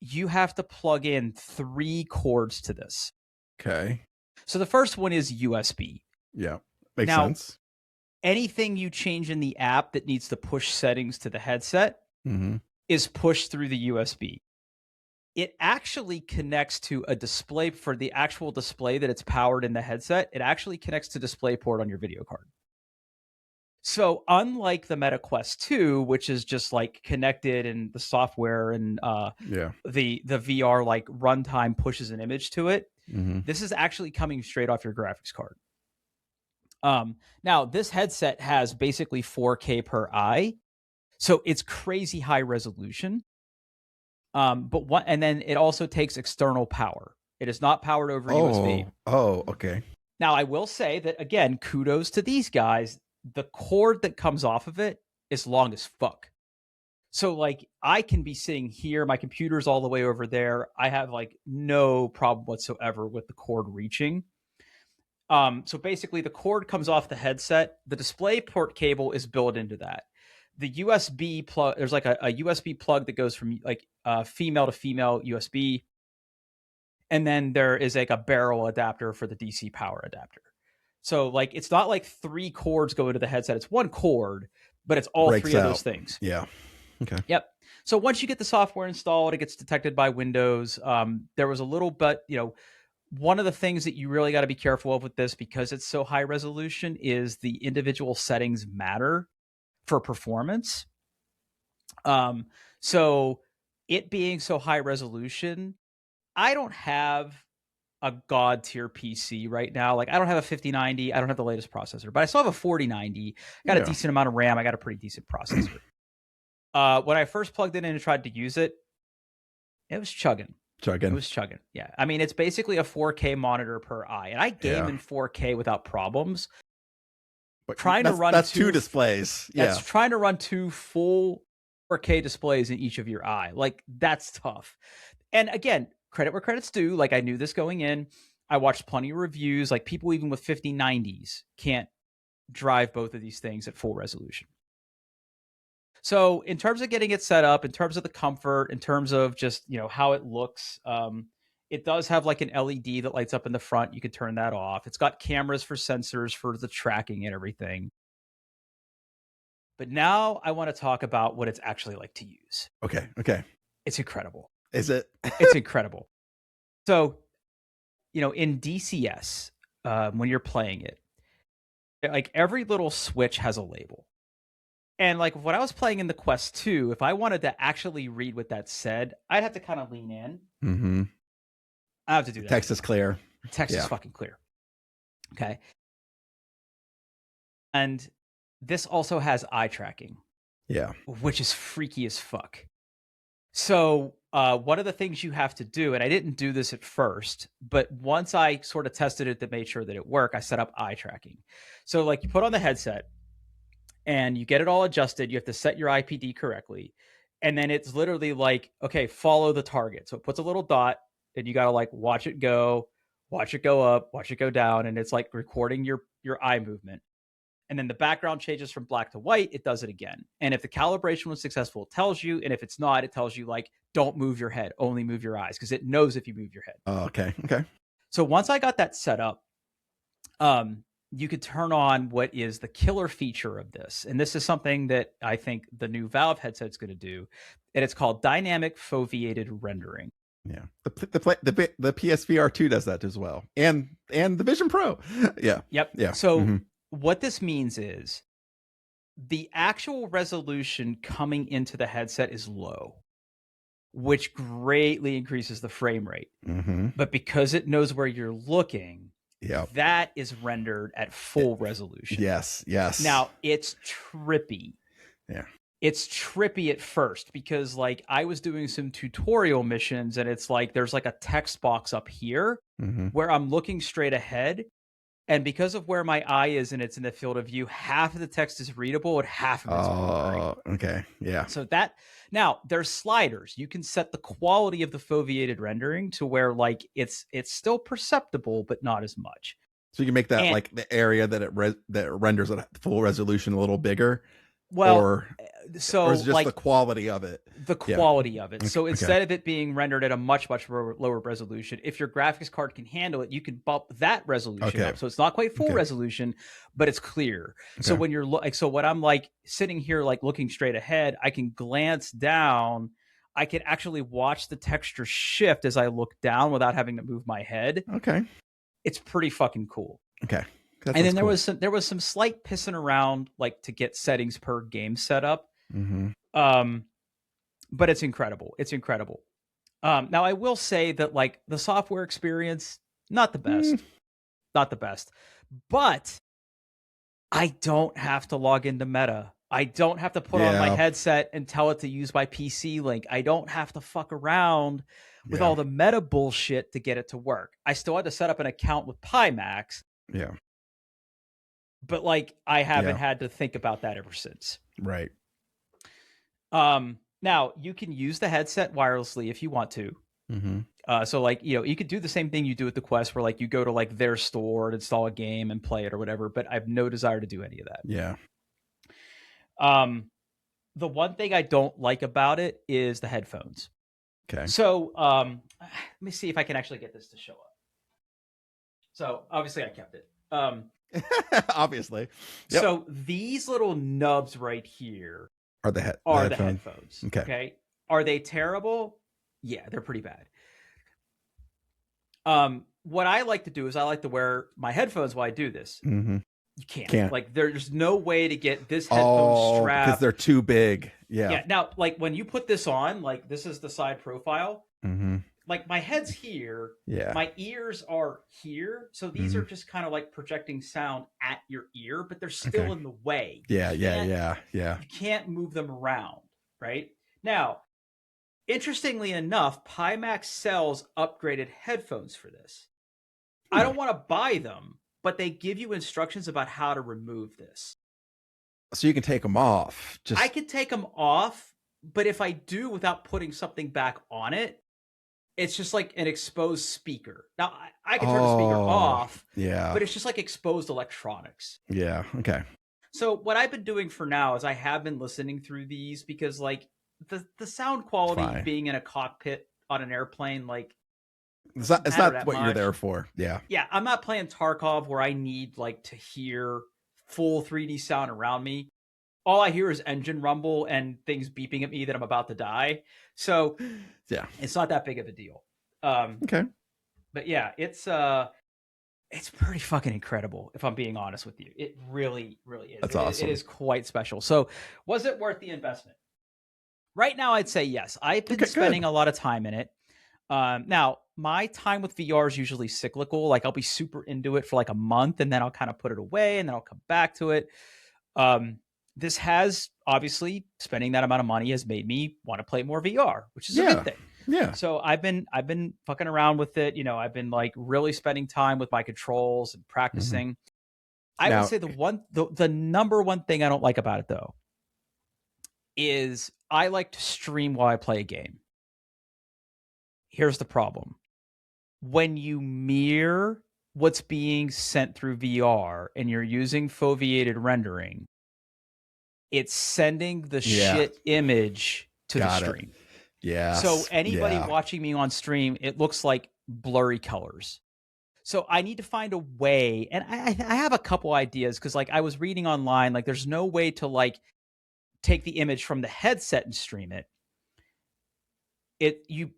Speaker 2: you have to plug in 3 cords to this.
Speaker 1: Okay.
Speaker 2: So the first one is USB.
Speaker 1: Yeah. Makes
Speaker 2: Now,
Speaker 1: sense.
Speaker 2: anything you change in the app that needs to push settings to the headset
Speaker 1: Mhm.
Speaker 2: is pushed through the USB. It actually connects to a display for the actual display that it's powered in the headset. It actually connects to DisplayPort on your video card. So unlike the Meta Quest 2, which is just like connected and the software and
Speaker 1: Yeah.
Speaker 2: the VR like runtime pushes an image to it,
Speaker 1: Mhm.
Speaker 2: this is actually coming straight off your graphics card. Now this headset has basically 4K per eye, so it's crazy high resolution. And then it also takes external power. It is not powered over USB.
Speaker 1: Oh, okay.
Speaker 2: Now, I will say that again, kudos to these guys. The cord that comes off of it is long as fuck. So, like, I can be sitting here, my computer's all the way over there. I have like no problem whatsoever with the cord reaching. So basically, the cord comes off the headset. The display port cable is built into that. The USB plug, there's like a USB plug that goes from like female to female USB, and then there is like a barrel adapter for the DC power adapter. So like it's not like 3 cords go into the headset; it's 1 cord, but it's all
Speaker 1: Breaks
Speaker 2: 3 of those
Speaker 1: out.
Speaker 2: things.
Speaker 1: Yeah. Okay.
Speaker 2: Yep. So once you get the software installed, it gets detected by Windows. There was a little, but one of the things that you really got to be careful of with this, because it's so high resolution, is the individual settings matter for performance. So it being so high resolution, I don't have a god tier PC right now. Like I don't have a 5090, I don't have the latest processor, but I still have a 4090. Got a
Speaker 1: Yeah.
Speaker 2: decent amount of RAM, I got a pretty decent processor. When I first plugged it in and tried to use it, it was chugging. It
Speaker 1: Chugging.
Speaker 2: was chugging. Yeah. I mean, it's basically a 4K monitor per eye. And I game
Speaker 1: Yeah.
Speaker 2: in 4K without problems.
Speaker 1: But
Speaker 2: Trying to run
Speaker 1: that's 2 displays.
Speaker 2: that's
Speaker 1: Yeah.
Speaker 2: trying to run 2 full 4K displays in each of your eye. Like that's tough. And again, credit where credit's due. Like I knew this going in. I watched plenty of reviews. Like people even with 5090s can't drive both of these things at full resolution. So in terms of getting it set up, in terms of the comfort, in terms of just how it looks, it does have like an LED that lights up in the front. You can turn that off. It's got cameras for sensors for the tracking and everything. But now I want to talk about what it's actually like to use.
Speaker 1: Okay. Okay.
Speaker 2: It's incredible.
Speaker 1: Is it?
Speaker 2: It's incredible. So, in DCS, when you're playing it, like every little switch has a label. And like when I was playing in the Quest 2, if I wanted to actually read what that said, I'd have to kind of lean in.
Speaker 1: Mm-hmm.
Speaker 2: I have to do that.
Speaker 1: Text is clear.
Speaker 2: Text is fucking clear. Okay. And this also has eye tracking.
Speaker 1: Yeah.
Speaker 2: Which is freaky as fuck. So one of the things you have to do, and I didn't do this at first, but once I sort of tested it to make sure that it worked, I set up eye tracking. So like you put on the headset and you get it all adjusted. You have to set your IPD correctly. And then it's literally like, okay, follow the target. So it puts a little dot and you got to like watch it go up, watch it go down. And it's like recording your eye movement. And then the background changes from black to white, it does it again. And if the calibration was successful, it tells you. And if it's not, it tells you like, don't move your head, only move your eyes, because it knows if you move your head.
Speaker 1: Oh, okay. Okay.
Speaker 2: So once I got that set up, you could turn on what is the killer feature of this. And this is something that I think the new Valve headset's going to do. And it's called dynamic foveated rendering.
Speaker 1: Yeah, the PSVR 2 does that as well, and the Vision Pro. Yeah.
Speaker 2: Yep.
Speaker 1: Yeah.
Speaker 2: So what this means is the actual resolution coming into the headset is low, which greatly increases the frame rate. But because it knows where you're looking, that is rendered at full resolution.
Speaker 1: Yes. Yes.
Speaker 2: Now it's trippy.
Speaker 1: Yeah.
Speaker 2: It's trippy at first because like I was doing some tutorial missions and it's like there's like a text box up here where I'm looking straight ahead. And because of where my eye is and it's in the field of view, half of the text is readable and half of it is blurry.
Speaker 1: Okay. Yeah.
Speaker 2: So that now there's sliders. You can set the quality of the foveated rendering to where like it's still perceptible, but not as much.
Speaker 1: So you can make that like the area that that renders at full resolution a little bigger.
Speaker 2: Well,
Speaker 1: or is it just like the quality of it?
Speaker 2: The quality of it. So instead of it being rendered at a much lower resolution, if your graphics card can handle it, you can bump that resolution up. So it's not quite full resolution, but it's clear. So when you're so when I'm like sitting here like looking straight ahead, I can glance down. I can actually watch the texture shift as I look down without having to move my head.
Speaker 1: Okay, it's
Speaker 2: pretty fucking cool.
Speaker 1: Okay.
Speaker 2: And then there was some slight pissing around like to get settings per game set up. But it's incredible. It's incredible. Now I will say that like the software experience, not the best, but I don't have to log into Meta. I don't have to put on my headset and tell it to use my PC link. I don't have to fuck around with all the Meta bullshit to get it to work. I still had to set up an account with Pimax.
Speaker 1: Yeah.
Speaker 2: But like I haven't had to think about that ever since.
Speaker 1: Right.
Speaker 2: Now you can use the headset wirelessly if you want to. So like, you could do the same thing you do with the Quest where like you go to like their store and install a game and play it or whatever, but I have no desire to do any of that.
Speaker 1: Yeah.
Speaker 2: The one thing I don't like about it is the headphones.
Speaker 1: Okay.
Speaker 2: So, let me see if I can actually get this to show up. So obviously I kept it.
Speaker 1: Obviously.
Speaker 2: Yep. So these little nubs right here
Speaker 1: are the
Speaker 2: headphones. Okay. Are they terrible? Yeah, they're pretty bad. What I like to do is I like to wear my headphones while I do this. You can't. Like there's no way to get this headphone strap
Speaker 1: because they're too big.
Speaker 2: Yeah. Now, like when you put this on, like this is the side profile. Like my head's here.
Speaker 1: Yeah.
Speaker 2: My ears are here. So these are just kind of like projecting sound at your ear, but they're still in the way.
Speaker 1: Yeah.
Speaker 2: You can't move them around, right? Now, interestingly enough, Pimax sells upgraded headphones for this. I don't want to buy them, but they give you instructions about how to remove this.
Speaker 1: So you can take them off.
Speaker 2: I can take them off, but if I do without putting something back on it, it's just like an exposed speaker. Now, I can turn the speaker off, but it's just like exposed electronics.
Speaker 1: Yeah, okay.
Speaker 2: So what I've been doing for now is I have been listening through these because like the sound quality being in a cockpit on an airplane, like
Speaker 1: it's not what you're there for. Yeah.
Speaker 2: Yeah, I'm not playing Tarkov where I need like to hear full 3D sound around me. all I hear is engine rumble and things beeping at me that I'm about to die. So
Speaker 1: Yeah.
Speaker 2: it's not that big of a deal.
Speaker 1: Okay.
Speaker 2: But yeah, it's pretty fucking incredible, if I'm being honest with you. It really, really is.
Speaker 1: That's
Speaker 2: It
Speaker 1: awesome.
Speaker 2: is quite special. So was it worth the investment? Right now, I'd say yes. I've been spending a lot of time in it. Now, my time with VR is usually cyclical. Like I'll be super into it for like a month and then I'll kind of put it away and then I'll come back to it. This has obviously spending that amount of money has made me want to play more VR, which is a good thing.
Speaker 1: Yeah.
Speaker 2: So I've been fucking around with it. You know, I've been like really spending time with my controls and practicing. I would say the number one thing I don't like about it though is I like to stream while I play a game. Here's the problem. When you mirror what's being sent through VR and you're using foveated rendering, it's sending the shit image to the stream.
Speaker 1: Yeah.
Speaker 2: So anybody watching me on stream, it looks like blurry colors. So I need to find a way, and I have a couple ideas because like I was reading online, like there's no way to like take the image from the headset and stream it.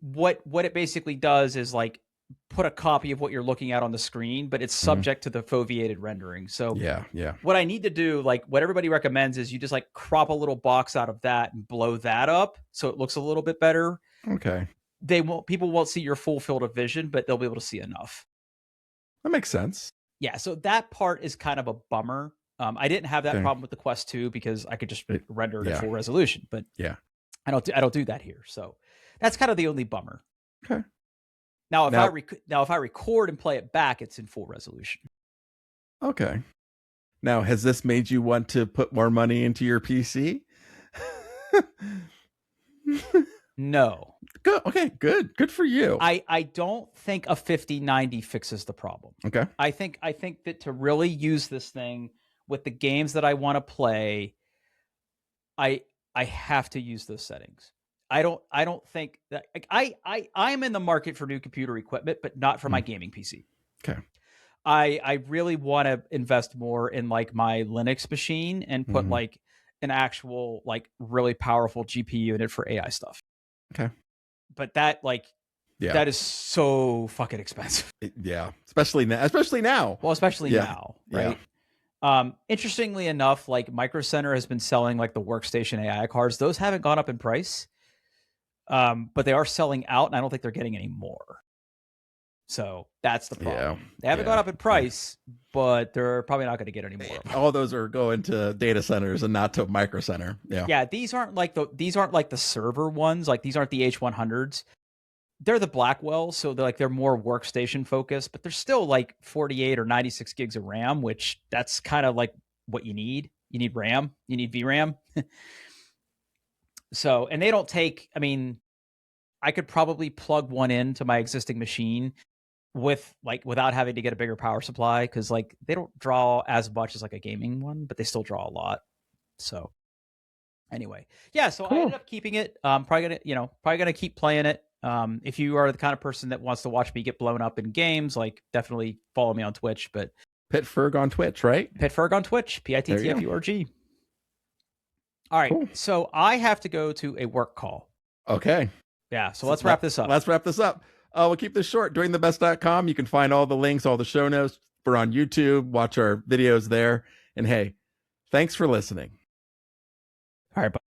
Speaker 2: What it basically does is like put a copy of what you're looking at on the screen, but it's subject to the foveated rendering. So what I need to do, like what everybody recommends is you just like crop a little box out of that and blow that up so it looks a little bit better.
Speaker 1: Okay.
Speaker 2: People won't see your full field of vision, but they'll be able to see enough.
Speaker 1: That makes sense.
Speaker 2: Yeah, so that part is kind of a bummer. I didn't have that problem with the Quest 2 because I could just render it at full resolution, but I don't do that here. So that's kind of the only bummer.
Speaker 1: Okay.
Speaker 2: Now, if I record and play it back, it's in full resolution.
Speaker 1: Okay. Now, has this made you want to put more money into your PC?
Speaker 2: No.
Speaker 1: Good. Okay, good. Good for you.
Speaker 2: I don't think a 5090 fixes the problem.
Speaker 1: Okay.
Speaker 2: I think that to really use this thing with the games that I want to play, I have to use those settings. I don't think that like, I'm in the market for new computer equipment, but not for my gaming PC.
Speaker 1: Okay.
Speaker 2: I really want to invest more in like my Linux machine and put like an actual like really powerful GPU in it for AI stuff.
Speaker 1: Okay.
Speaker 2: But that like that is so fucking expensive.
Speaker 1: Especially now.
Speaker 2: Well, especially now, right? Interestingly enough, like Micro Center has been selling like the workstation AI cards. Those haven't gone up in price. But they are selling out and I don't think they're getting any more. So that's the problem. They haven't gone up in price, but they're probably not going to get any more.
Speaker 1: All those are going to data centers and not to Micro Center.
Speaker 2: Yeah, these aren't like the server ones. Like these aren't the H100s. They're the Blackwell, so they're more workstation focused, but they're still like 48 or 96 gigs of RAM, which that's kind of like what you need. You need RAM, you need VRAM. So, and they don't take, I mean, I could probably plug one into my existing machine without having to get a bigger power supply because like they don't draw as much as like a gaming one, but they still draw a lot. So anyway, so I ended up keeping it. Probably gonna keep playing it. If you are the kind of person that wants to watch me get blown up in games, like definitely follow me on Twitch. But
Speaker 1: Pitferg on Twitch, right?
Speaker 2: Pitferg on Twitch, PITTFURG. All right, so I have to go to a work call.
Speaker 1: Okay.
Speaker 2: Yeah, so let's wrap this up.
Speaker 1: We'll keep this short. Doingthebest.com. You can find all the links, all the show notes. We're on YouTube. Watch our videos there. And hey, thanks for listening.
Speaker 2: All right, bye.